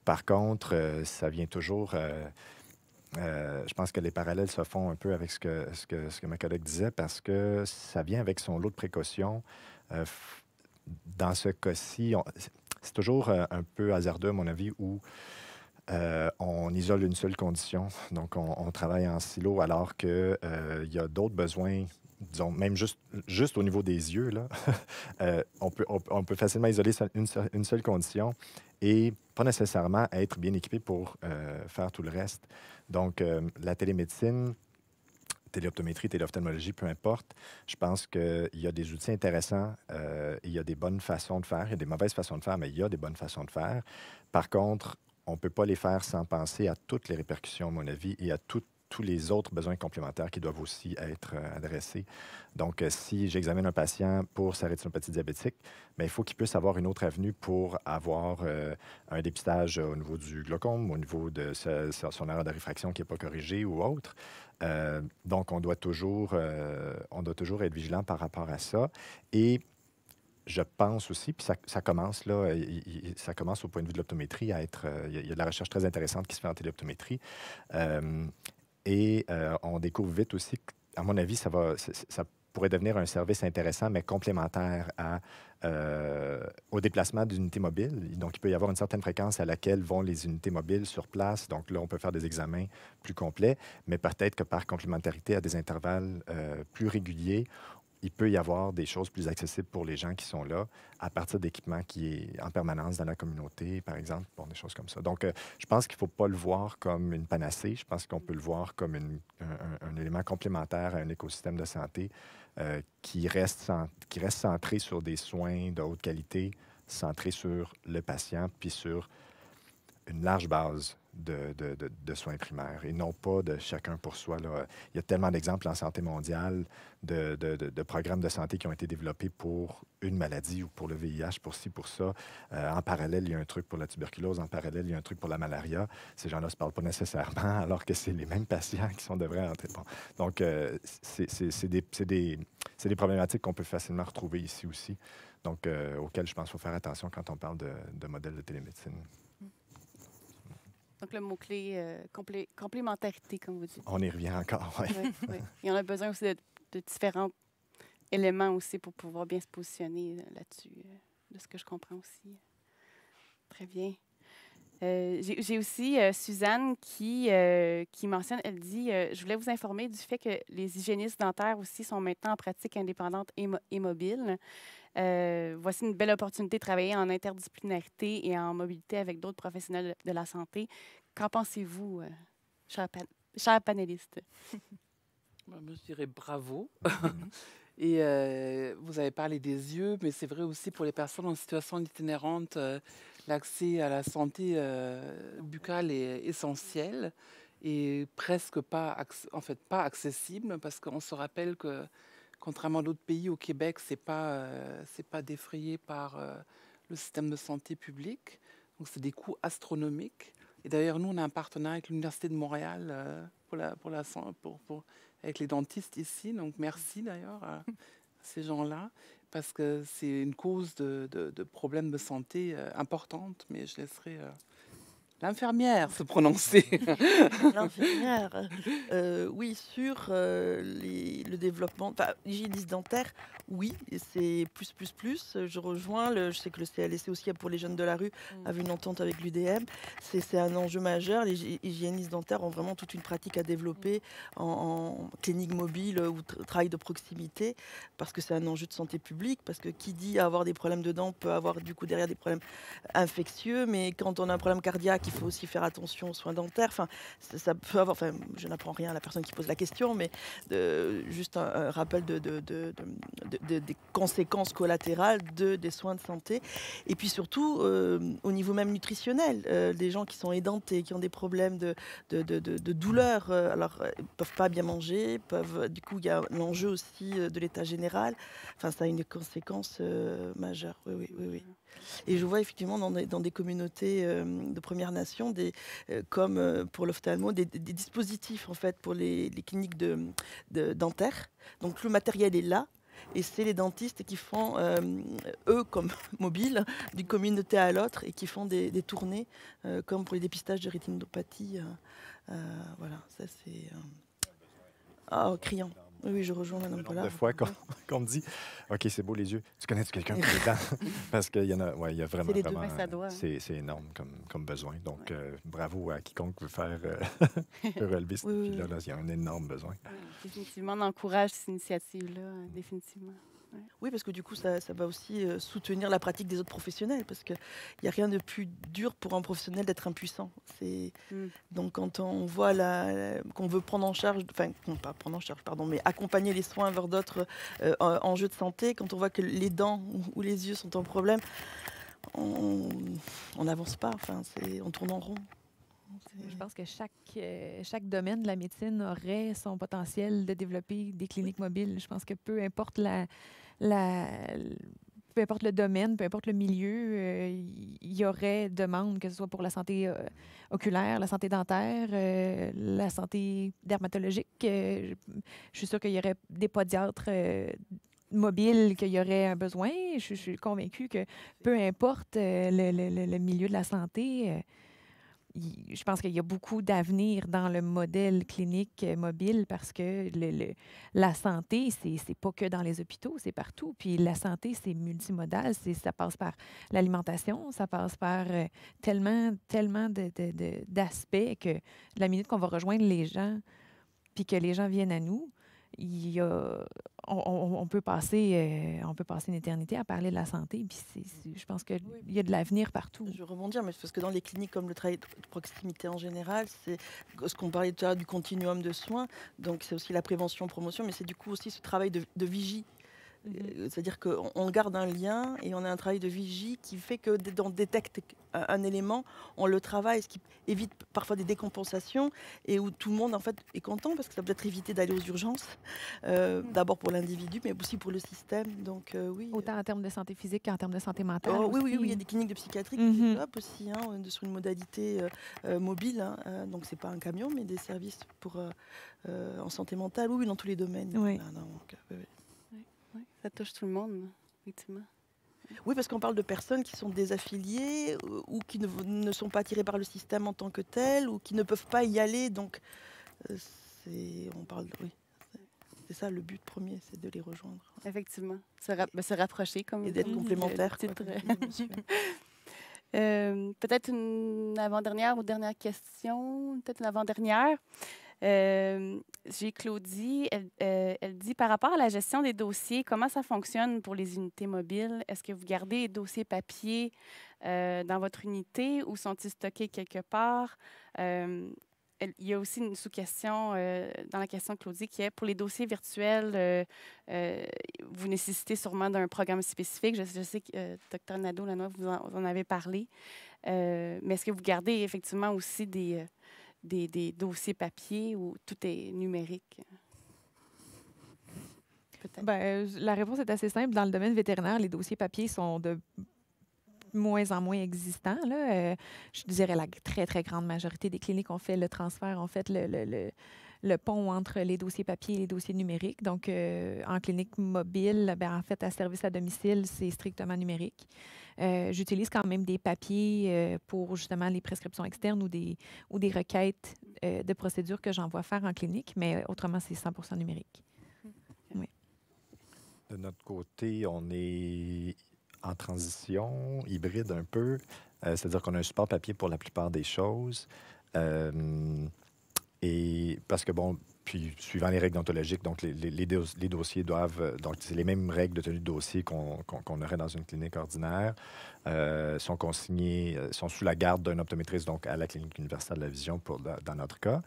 Speaker 4: Par contre, ça vient toujours... je pense que les parallèles se font un peu avec ce que ma collègue disait parce que ça vient avec son lot de précautions. Dans ce cas-ci, c'est toujours un peu hasardeux, à mon avis, où on isole une seule condition. Donc, on travaille en silo alors qu'il y a d'autres besoins, disons, même juste au niveau des yeux, là, on peut facilement isoler une seule condition et pas nécessairement être bien équipé pour faire tout le reste. Donc, la télémédecine, téléoptométrie, téléophtalmologie, peu importe, je pense qu'il y a des outils intéressants, il y a des bonnes façons de faire, il y a des mauvaises façons de faire, mais il y a des bonnes façons de faire. Par contre, on ne peut pas les faire sans penser à toutes les répercussions, à mon avis, et à tous les autres besoins complémentaires qui doivent aussi être adressés. Donc, si j'examine un patient pour sa rétinopathie diabétique, bien, il faut qu'il puisse avoir une autre avenue pour avoir un dépistage au niveau du glaucome, au niveau de son erreur de réfraction qui n'est pas corrigée ou autre. Donc, on doit toujours être vigilant par rapport à ça. Et je pense aussi, puis ça commence là, ça commence au point de vue de l'optométrie à être... Il y a de la recherche très intéressante qui se fait en téléoptométrie. Et on découvre vite aussi, à mon avis, ça pourrait devenir un service intéressant, mais complémentaire au déplacement d'unités mobiles. Donc, il peut y avoir une certaine fréquence à laquelle vont les unités mobiles sur place. Donc, là, on peut faire des examens plus complets, mais peut-être que par complémentarité à des intervalles plus réguliers, il peut y avoir des choses plus accessibles pour les gens qui sont là à partir d'équipements qui est en permanence dans la communauté, par exemple, bon, des choses comme ça. Donc, je pense qu'il ne faut pas le voir comme une panacée. Je pense qu'on peut le voir comme un élément complémentaire à un écosystème de santé qui reste centré sur des soins de haute qualité, centré sur le patient, puis sur une large base de soins primaires et non pas de chacun pour soi. Là. Il y a tellement d'exemples en santé mondiale de programmes de santé qui ont été développés pour une maladie ou pour le VIH, pour ci, pour ça. En parallèle, il y a un truc pour la tuberculose. En parallèle, il y a un truc pour la malaria. Ces gens-là ne se parlent pas nécessairement alors que c'est les mêmes patients qui sont de vrais antécédents. Donc, c'est des problématiques qu'on peut facilement retrouver ici aussi, donc auxquelles je pense qu'il faut faire attention quand on parle de modèles de télémédecine.
Speaker 6: Donc, le mot-clé, complémentarité, comme vous dites.
Speaker 4: On y revient encore, oui.
Speaker 6: Oui, oui. Il y en a besoin aussi de différents éléments aussi pour pouvoir bien se positionner là-dessus, de ce que je comprends aussi. Très bien. J'ai aussi Suzanne qui mentionne, elle dit « Je voulais vous informer du fait que les hygiénistes dentaires aussi sont maintenant en pratique indépendante et mobile. Voici une belle opportunité de travailler en interdisciplinarité et en mobilité avec d'autres professionnels de la santé. Qu'en pensez-vous, chers panélistes? »
Speaker 3: Moi, je dirais bravo. Et vous avez parlé des yeux, mais c'est vrai aussi pour les personnes en situation itinérante, l'accès à la santé buccale est essentiel et presque pas accessible parce qu'on se rappelle que contrairement à d'autres pays, au Québec, c'est pas défrayé par le système de santé public. Donc, c'est des coûts astronomiques. Et d'ailleurs, nous, on a un partenariat avec l'Université de Montréal avec les dentistes ici. Donc, merci d'ailleurs à ces gens-là, parce que c'est une cause de problèmes de santé importante. Mais je laisserai l'infirmière se prononcer.
Speaker 5: L'infirmière, oui, sur le développement, l'hygiéniste dentaire, oui, c'est plus. Je rejoins, je sais que le CLSC aussi, pour les jeunes de la rue, avait une entente avec l'UDM. C'est un enjeu majeur. Les hygiénistes dentaires ont vraiment toute une pratique à développer en clinique mobile ou travail de proximité, parce que c'est un enjeu de santé publique, parce que qui dit avoir des problèmes de dents peut avoir du coup derrière des problèmes infectieux, mais quand on a un problème cardiaque, il faut aussi faire attention aux soins dentaires. Enfin, ça peut avoir. Enfin, je n'apprends rien à la personne qui pose la question, mais juste un rappel de des conséquences collatérales des soins de santé. Et puis surtout, au niveau même nutritionnel, des gens qui sont édentés, qui ont des problèmes de douleur, alors ils ne peuvent pas bien manger, du coup il y a l'enjeu aussi de l'état général. Enfin, ça a une conséquence majeure. Oui. Et je vois effectivement dans des communautés de Premières Nations, comme pour l'ophtalmo, des dispositifs en fait pour les cliniques dentaires. Donc le matériel est là. Et c'est les dentistes qui font, eux, comme mobiles, d'une communauté à l'autre, et qui font des tournées, comme pour les dépistages de rétinopathie. Voilà, ça c'est criant. Oui, je rejoins Mme Pollard.
Speaker 4: De fois qu'on me dit OK, c'est beau les yeux. Tu connais-tu quelqu'un pour les dents? Parce qu'il y en a, il y a vraiment.
Speaker 5: C'est les deux.
Speaker 4: C'est énorme comme besoin. Donc, bravo à quiconque veut faire relever ce défi-là. Il y a un énorme besoin.
Speaker 6: Définitivement, on encourage cette initiative-là, définitivement.
Speaker 5: Oui, parce que du coup, ça va aussi soutenir la pratique des autres professionnels, parce qu'il n'y a rien de plus dur pour un professionnel d'être impuissant. Donc, quand on voit qu'on veut prendre en charge, enfin, pas prendre en charge, pardon, mais accompagner les soins vers d'autres enjeux de santé, quand on voit que les dents ou les yeux sont en problème, on n'avance pas, enfin, on tourne en rond.
Speaker 2: Je pense que chaque domaine de la médecine aurait son potentiel de développer des cliniques mobiles. Je pense que peu importe peu importe le domaine, peu importe le milieu, il y aurait demande, que ce soit pour la santé oculaire, la santé dentaire, la santé dermatologique. Je suis sûre qu'il y aurait des podiatres mobiles qu'il y aurait un besoin. Je suis convaincue que peu importe le milieu de la santé, je pense qu'il y a beaucoup d'avenir dans le modèle clinique mobile parce que la santé, c'est pas que dans les hôpitaux, c'est partout. Puis la santé, c'est multimodal. Ça passe par l'alimentation, ça passe par tellement d'aspects que la minute qu'on va rejoindre les gens puis que les gens viennent à nous, on peut passer une éternité à parler de la santé. Puis je pense qu'il y a de l'avenir partout.
Speaker 5: Je veux rebondir, mais parce que dans les cliniques comme le travail de proximité en général, c'est ce qu'on parlait tout à l'heure du continuum de soins. Donc c'est aussi la prévention, promotion, mais c'est du coup aussi ce travail de vigie. C'est-à-dire qu'on garde un lien et on a un travail de vigie qui fait que dès qu'on détecte un élément, on le travaille, ce qui évite parfois des décompensations et où tout le monde en fait est content parce que ça peut être éviter d'aller aux urgences, d'abord pour l'individu mais aussi pour le système. Donc oui.
Speaker 2: Autant en termes de santé physique qu'en termes de santé mentale.
Speaker 5: Oui, il y a des cliniques de psychiatrie qui développent aussi sur une modalité mobile. Donc c'est pas un camion mais des services en santé mentale, oui, dans tous les domaines.
Speaker 2: Oui.
Speaker 6: Ça touche tout le monde, effectivement.
Speaker 5: Oui, parce qu'on parle de personnes qui sont désaffiliées ou qui ne sont pas attirées par le système en tant que tel ou qui ne peuvent pas y aller. Donc, c'est ça le but premier, c'est de les rejoindre.
Speaker 6: Effectivement, se rapprocher comme
Speaker 5: et d'être complémentaires.
Speaker 6: Peut-être une avant-dernière ou dernière question, peut-être une avant-dernière. J'ai Claudie, elle dit par rapport à la gestion des dossiers, comment ça fonctionne pour les unités mobiles? Est-ce que vous gardez les dossiers papier dans votre unité ou sont-ils stockés quelque part? Il y a aussi une sous-question dans la question de Claudie qui est pour les dossiers virtuels, vous nécessitez sûrement d'un programme spécifique. Je sais que Dr Nadeau-Lanois, vous en avez parlé. Mais est-ce que vous gardez effectivement aussi des dossiers papier où tout est numérique?
Speaker 2: Peut-être. La réponse est assez simple. Dans le domaine vétérinaire, les dossiers papier sont de moins en moins existants. Là. Je dirais la très, très grande majorité des cliniques ont fait le transfert, ont fait le pont entre les dossiers papier et les dossiers numériques. Donc, en clinique mobile, en fait, à service à domicile, c'est strictement numérique. J'utilise quand même des papiers pour justement les prescriptions externes ou des requêtes de procédures que j'envoie faire en clinique, mais autrement, c'est 100% numérique. Oui.
Speaker 4: De notre côté, on est en transition, hybride un peu. C'est-à-dire qu'on a un support papier pour la plupart des choses. Et parce que, puis suivant les règles ontologiques, donc les dossiers doivent, donc c'est les mêmes règles de tenue de dossier qu'on aurait dans une clinique ordinaire, sont consignés, sont sous la garde d'un optométriste, donc à la Clinique universitaire de la vision dans notre cas.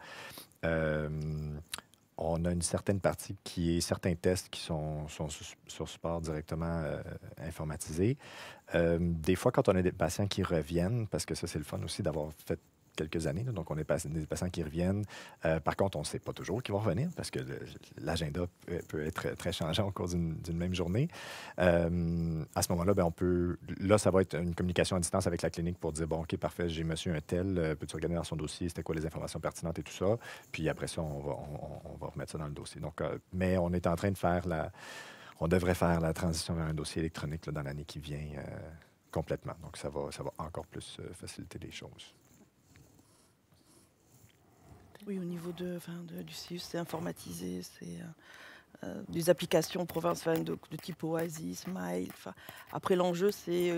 Speaker 4: on a une certaine partie qui est certains tests qui sont sur support directement informatisé. Des fois, quand on a des patients qui reviennent, parce que ça, c'est le fun aussi d'avoir fait quelques années, là, donc on est des patients qui reviennent. Par contre, on ne sait pas toujours qu'ils vont revenir parce que l'agenda peut être très changeant au cours d'une même journée. À ce moment-là, ben, ça va être une communication à distance avec la clinique pour dire, bon, OK, parfait, j'ai monsieur un tel, peux-tu regarder dans son dossier, c'était quoi les informations pertinentes et tout ça. Puis après ça, on va remettre ça dans le dossier. Donc, mais on est en train de faire on devrait faire la transition vers un dossier électronique là, dans l'année qui vient complètement. Donc, ça va encore plus faciliter les choses.
Speaker 5: Oui, au niveau du CIUS, c'est informatisé, c'est des applications province de type Oasis, Smile. Après, l'enjeu, c'est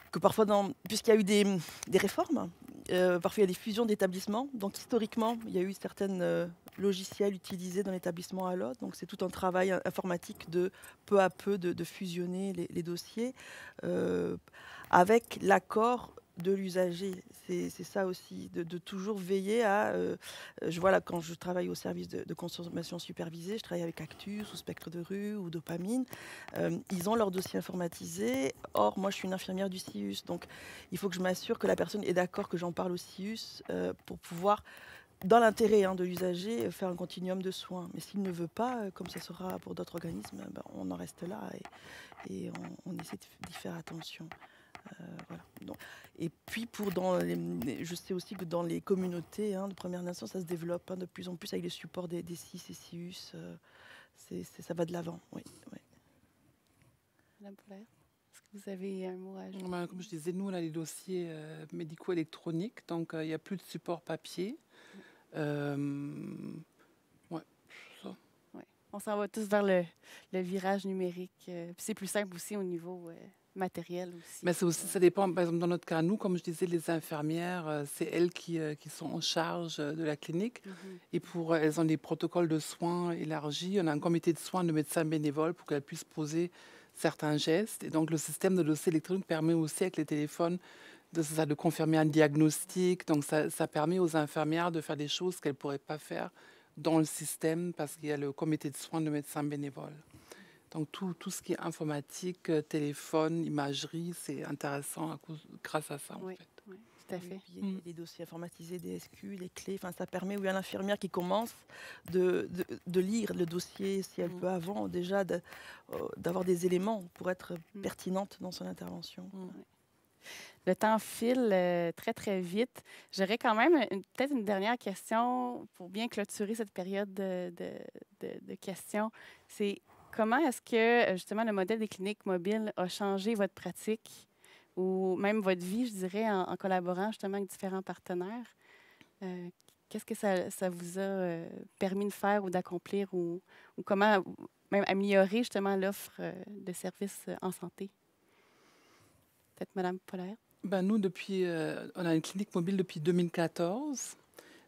Speaker 5: que parfois, puisqu'il y a eu des réformes, parfois il y a des fusions d'établissements. Donc historiquement, il y a eu certains logiciels utilisés dans l'établissement à l'autre. Donc c'est tout un travail informatique de peu à peu de fusionner les dossiers avec l'accord de l'usager. C'est ça aussi, de toujours veiller à... je vois là, quand je travaille au service de consommation supervisée, je travaille avec Actus ou Spectre de Rue ou Dopamine. Ils ont leur dossier informatisé. Or, moi, je suis une infirmière du CIUS. Donc, il faut que je m'assure que la personne est d'accord que j'en parle au CIUS pour pouvoir, dans l'intérêt de l'usager, faire un continuum de soins. Mais s'il ne veut pas, comme ça sera pour d'autres organismes, ben, on en reste là et on essaie d'y faire attention. Voilà. Donc, et puis, je sais aussi que dans les communautés de Première Nation, ça se développe de plus en plus avec les supports des CIS et CIUS. Ça va de l'avant, oui.
Speaker 6: Madame Poulaert, est-ce que vous avez un mot à ajouter?
Speaker 3: Comme je disais, nous, on a les dossiers médicaux électroniques, donc il n'y a plus de support papier. Ça.
Speaker 6: Ouais. On s'en va tous vers le virage numérique. Puis c'est plus simple aussi au niveau matériel aussi.
Speaker 3: Mais ça dépend. Par exemple, dans notre cas, nous, comme je disais, les infirmières, c'est elles qui sont en charge de la clinique. Et elles ont des protocoles de soins élargis. On a un comité de soins de médecins bénévoles pour qu'elles puissent poser certains gestes. Et donc, le système de dossier électronique permet aussi, avec les téléphones, de confirmer un diagnostic. Donc, ça permet aux infirmières de faire des choses qu'elles ne pourraient pas faire dans le système parce qu'il y a le comité de soins de médecins bénévoles. Donc, tout ce qui est informatique, téléphone, imagerie, c'est intéressant grâce à ça, en fait.
Speaker 6: Oui, tout à fait.
Speaker 5: Les dossiers informatisés, des SQ, les clés, ça permet à l'infirmière qui commence de lire le dossier, si elle peut avant, déjà d'avoir des éléments pour être pertinente dans son intervention.
Speaker 6: Le temps file très, très vite. J'aurais quand même peut-être une dernière question pour bien clôturer cette période de questions. C'est comment est-ce que, justement, le modèle des cliniques mobiles a changé votre pratique ou même votre vie, je dirais, en collaborant justement avec différents partenaires? Qu'est-ce que ça vous a permis de faire ou d'accomplir ou comment même améliorer justement l'offre de services en santé? Peut-être Mme Poulaert?
Speaker 3: Nous, on a une clinique mobile depuis 2014.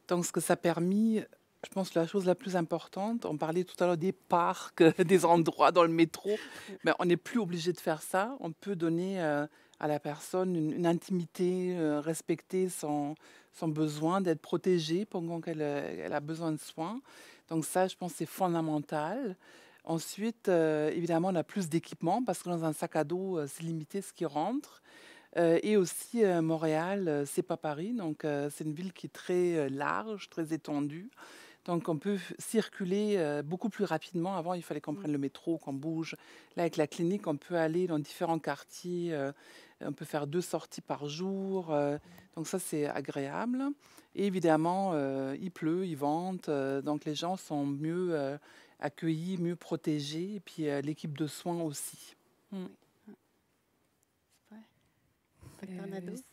Speaker 3: Donc, ce que ça a permis... Je pense que la chose la plus importante, on parlait tout à l'heure des parcs, des endroits dans le métro, mais on n'est plus obligé de faire ça. On peut donner à la personne une intimité, respecter son besoin d'être protégée pendant qu'elle a besoin de soins. Donc ça, je pense que c'est fondamental. Ensuite, évidemment, on a plus d'équipements parce que dans un sac à dos, c'est limité ce qui rentre. Et aussi, Montréal, c'est pas Paris, donc c'est une ville qui est très large, très étendue. Donc, on peut circuler beaucoup plus rapidement. Avant, il fallait qu'on prenne le métro, qu'on bouge. Là, avec la clinique, on peut aller dans différents quartiers. On peut faire 2 sorties par jour. Donc, ça, c'est agréable. Et évidemment, il pleut, il vente. Donc, les gens sont mieux accueillis, mieux protégés. Et puis, l'équipe de soins aussi.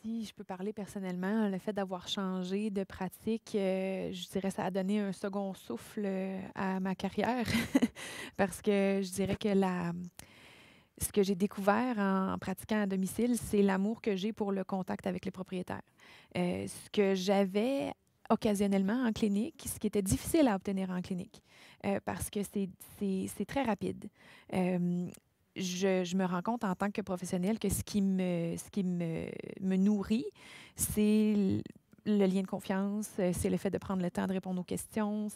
Speaker 2: Si je peux parler personnellement, le fait d'avoir changé de pratique, je dirais ça a donné un second souffle à ma carrière parce que je dirais que ce que j'ai découvert en pratiquant à domicile, c'est l'amour que j'ai pour le contact avec les propriétaires. Ce que j'avais occasionnellement en clinique, ce qui était difficile à obtenir en clinique parce que c'est très rapide. Je me rends compte en tant que professionnelle que ce qui me nourrit, c'est le lien de confiance, c'est le fait de prendre le temps de répondre aux questions.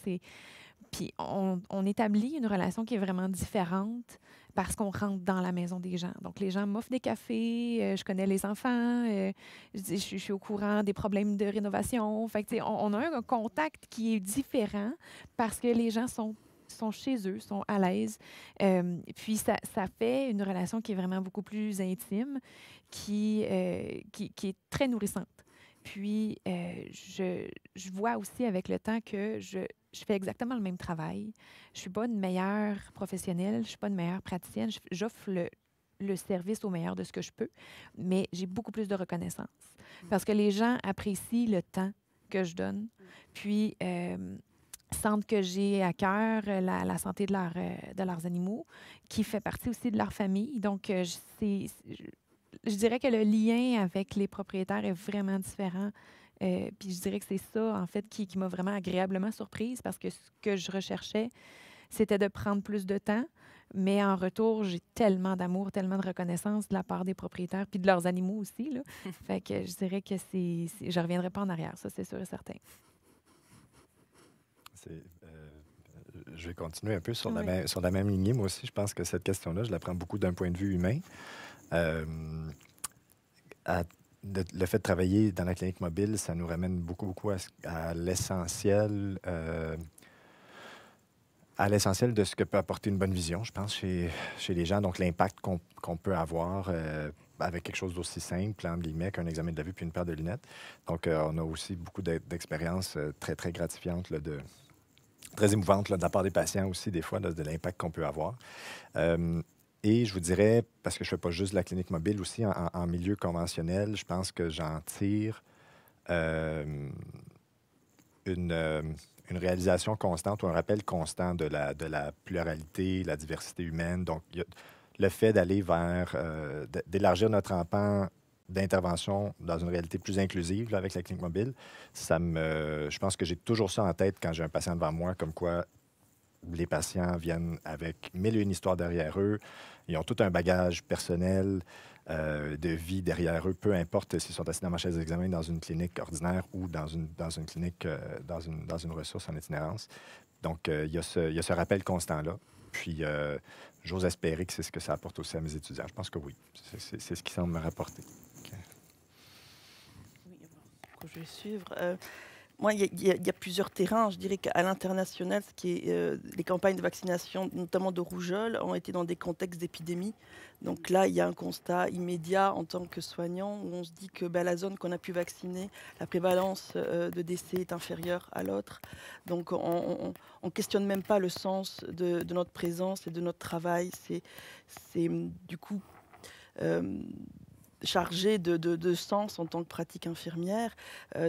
Speaker 2: Puis on établit une relation qui est vraiment différente parce qu'on rentre dans la maison des gens. Donc, les gens m'offrent des cafés, je connais les enfants, je suis au courant des problèmes de rénovation. Fait que, tu sais, on a un contact qui est différent parce que les gens sont chez eux, sont à l'aise. Puis, ça fait une relation qui est vraiment beaucoup plus intime, qui est très nourrissante. Puis, je vois aussi avec le temps que je fais exactement le même travail. Je ne suis pas une meilleure professionnelle, je ne suis pas une meilleure praticienne. J'offre le service au meilleur de ce que je peux, mais j'ai beaucoup plus de reconnaissance parce que les gens apprécient le temps que je donne, puis sentent que j'ai à cœur la santé de leurs animaux, qui fait partie aussi de leur famille. Donc, je dirais que le lien avec les propriétaires est vraiment différent. Puis je dirais que c'est ça, en fait, qui m'a vraiment agréablement surprise parce que ce que je recherchais, c'était de prendre plus de temps. Mais en retour, j'ai tellement d'amour, tellement de reconnaissance de la part des propriétaires puis de leurs animaux aussi, là. Fait que je dirais que je ne reviendrai pas en arrière, ça, c'est sûr et certain.
Speaker 4: Je vais continuer un peu sur
Speaker 5: Oui.
Speaker 4: sur la même lignée. Moi aussi, je pense que cette question-là, je la prends beaucoup d'un point de vue humain. Le fait de travailler dans la clinique mobile, ça nous ramène beaucoup à l'essentiel de ce que peut apporter une bonne vision, je pense, chez les gens. Donc, l'impact qu'on peut avoir avec quelque chose d'aussi simple, entre guillemets, qu'un examen de la vue puis une paire de lunettes. Donc, on a aussi beaucoup d'expériences très, très gratifiantes, très émouvantes de la part des patients aussi, des fois, de l'impact qu'on peut avoir. Et je vous dirais, parce que je ne fais pas juste de la clinique mobile aussi, en milieu conventionnel, je pense que j'en tire une réalisation constante ou un rappel constant de la pluralité, la diversité humaine. Donc, le fait d'aller vers, d'élargir notre empan d'intervention dans une réalité plus inclusive là, avec la clinique mobile, je pense que j'ai toujours ça en tête quand j'ai un patient devant moi, comme quoi les patients viennent avec mille et une histoires derrière eux. Ils ont tout un bagage personnel de vie derrière eux, peu importe s'ils sont assis dans ma chaise d'examen dans une clinique ordinaire ou dans une clinique, dans une ressource en itinérance. Donc, il y a ce rappel constant-là. Puis, j'ose espérer que c'est ce que ça apporte aussi à mes étudiants. Je pense que oui. C'est ce qui semble me rapporter. Okay.
Speaker 5: Oui, je vais suivre. Moi, il y a plusieurs terrains. Je dirais qu'à l'international, les campagnes de vaccination, notamment de rougeole, ont été dans des contextes d'épidémie. Donc là, il y a un constat immédiat en tant que soignant où on se dit que la zone qu'on a pu vacciner, la prévalence de décès est inférieure à l'autre. Donc on ne questionne même pas le sens de notre présence et de notre travail. C'est du coup chargé de sens en tant que pratique infirmière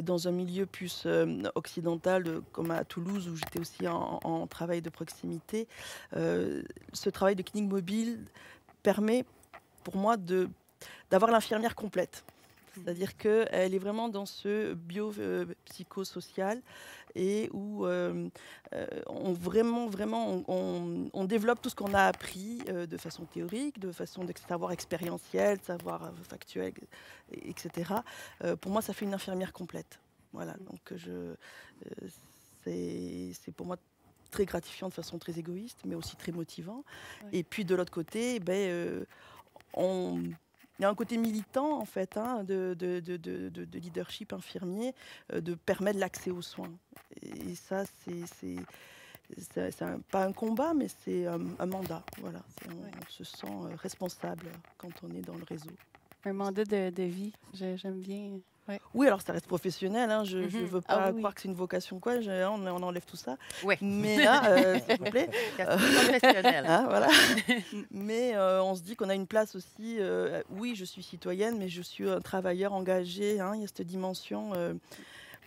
Speaker 5: dans un milieu plus occidental comme à Toulouse où j'étais aussi en travail de proximité. Ce travail de clinique mobile permet pour moi d'avoir l'infirmière complète. C'est-à-dire qu'elle est vraiment dans ce bio-psychosocial et où on développe tout ce qu'on a appris de façon théorique, de façon de savoir expérientiel, de savoir factuel, etc. Pour moi, ça fait une infirmière complète. Voilà, donc c'est pour moi très gratifiant de façon très égoïste, mais aussi très motivant. Ouais. Et puis de l'autre côté, il y a un côté militant, en fait, de leadership infirmier, de permettre l'accès aux soins. Et ça, c'est pas un combat, mais c'est un mandat. Voilà. On se sent responsable quand on est dans le réseau.
Speaker 6: Un mandat de vie, j'aime bien. Ouais.
Speaker 5: Oui, alors ça reste professionnel. Je ne veux pas croire que c'est une vocation. On enlève tout ça.
Speaker 1: Oui.
Speaker 5: Mais là, s'il vous plaît.
Speaker 1: Professionnel.
Speaker 5: Voilà. Mais on se dit qu'on a une place aussi. Oui, je suis citoyenne, mais je suis un travailleur engagé. Il y a cette dimension.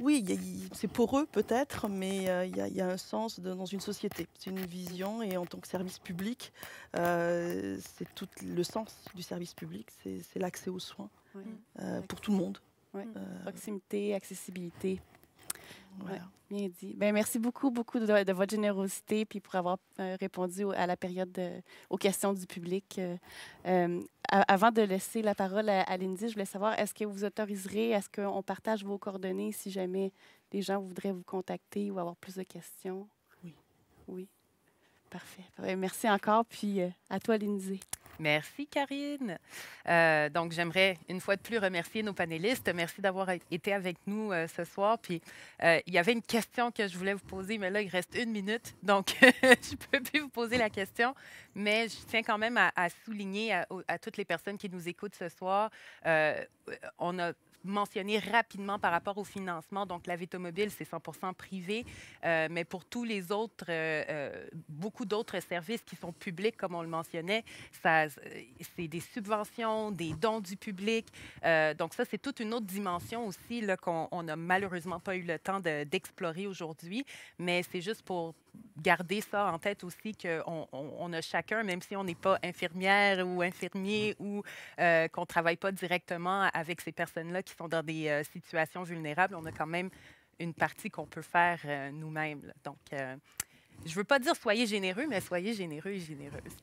Speaker 5: Oui, c'est pour eux peut-être, mais il y a un sens dans une société. C'est une vision et en tant que service public, c'est tout le sens du service public, c'est l'accès aux soins pour tout le monde.
Speaker 6: Ouais. Proximité, accessibilité.
Speaker 5: Voilà.
Speaker 6: Ouais, bien dit. Merci beaucoup de votre générosité puis pour avoir répondu à la période aux questions du public. Avant de laisser la parole à Lindsay, je voulais savoir, est-ce que vous autoriserez, est-ce qu'on partage vos coordonnées si jamais les gens voudraient vous contacter ou avoir plus de questions?
Speaker 5: Oui.
Speaker 6: Oui, parfait. Merci encore, puis à toi, Lindsay.
Speaker 1: Merci, Karine. Donc, j'aimerais une fois de plus remercier nos panélistes. Merci d'avoir été avec nous ce soir. Puis, il y avait une question que je voulais vous poser, mais là, il reste 1 minute. Donc, je ne peux plus vous poser la question. Mais je tiens quand même à souligner à toutes les personnes qui nous écoutent ce soir, on a mentionné rapidement par rapport au financement. Donc, la Vétomobile, c'est 100% privé, mais pour tous les autres, beaucoup d'autres services qui sont publics, comme on le mentionnait, c'est des subventions, des dons du public. Donc, ça, c'est toute une autre dimension aussi là, qu'on n'a malheureusement pas eu le temps d'explorer aujourd'hui, mais c'est juste pour garder ça en tête aussi qu'on a chacun, même si on n'est pas infirmière ou infirmier ou qu'on ne travaille pas directement avec ces personnes-là qui sont dans des situations vulnérables, on a quand même une partie qu'on peut faire nous-mêmes. Là. Donc, je ne veux pas dire soyez généreux, mais soyez généreux et généreuses.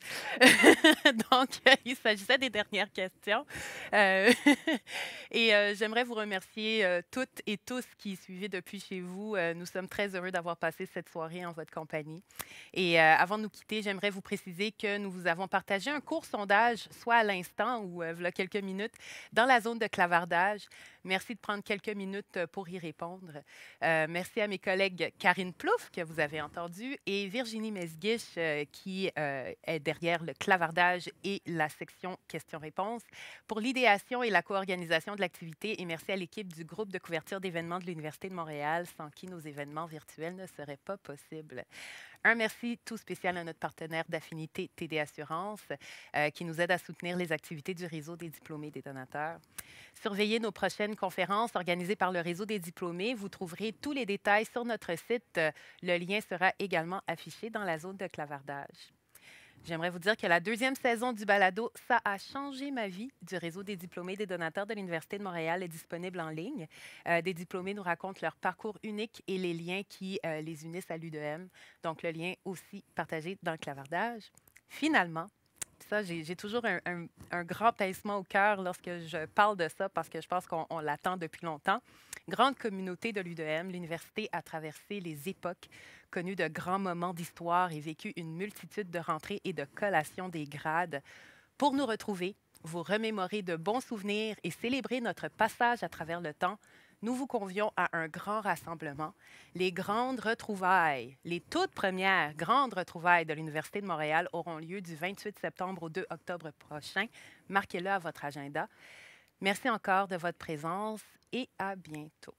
Speaker 1: Donc, il s'agissait des dernières questions. Et j'aimerais vous remercier toutes et tous qui suivez depuis chez vous. Nous sommes très heureux d'avoir passé cette soirée en votre compagnie. Et avant de nous quitter, j'aimerais vous préciser que nous vous avons partagé un court sondage, soit à l'instant ou il y a quelques minutes, dans la zone de clavardage. Merci de prendre quelques minutes pour y répondre. Merci à mes collègues Karine Plouffe, que vous avez entendu, et Virginie Mesguich, qui est derrière le clavardage et la section questions-réponses, pour l'idéation et la co-organisation de l'activité. Et merci à l'équipe du groupe de couverture d'événements de l'Université de Montréal, sans qui nos événements virtuels ne seraient pas possibles. Un merci tout spécial à notre partenaire d'affinité TD Assurance qui nous aide à soutenir les activités du réseau des diplômés et des donateurs. Surveillez nos prochaines conférences organisées par le réseau des diplômés. Vous trouverez tous les détails sur notre site. Le lien sera également affiché dans la zone de clavardage. J'aimerais vous dire que la 2e saison du balado « Ça a changé ma vie » du réseau des diplômés et des donateurs de l'Université de Montréal est disponible en ligne. Des diplômés nous racontent leur parcours unique et les liens qui les unissent à l'UDM. Donc, le lien aussi partagé dans le clavardage. Finalement, ça, j'ai toujours un grand pincement au cœur lorsque je parle de ça parce que je pense qu'on l'attend depuis longtemps. Grande communauté de l'UDM, l'université a traversé les époques, connu de grands moments d'histoire et vécu une multitude de rentrées et de collations des grades. Pour nous retrouver, vous remémorer de bons souvenirs et célébrer notre passage à travers le temps, nous vous convions à un grand rassemblement, les grandes retrouvailles. Les toutes premières grandes retrouvailles de l'Université de Montréal auront lieu du 28 septembre au 2 octobre prochain. Marquez-le à votre agenda. Merci encore de votre présence et à bientôt.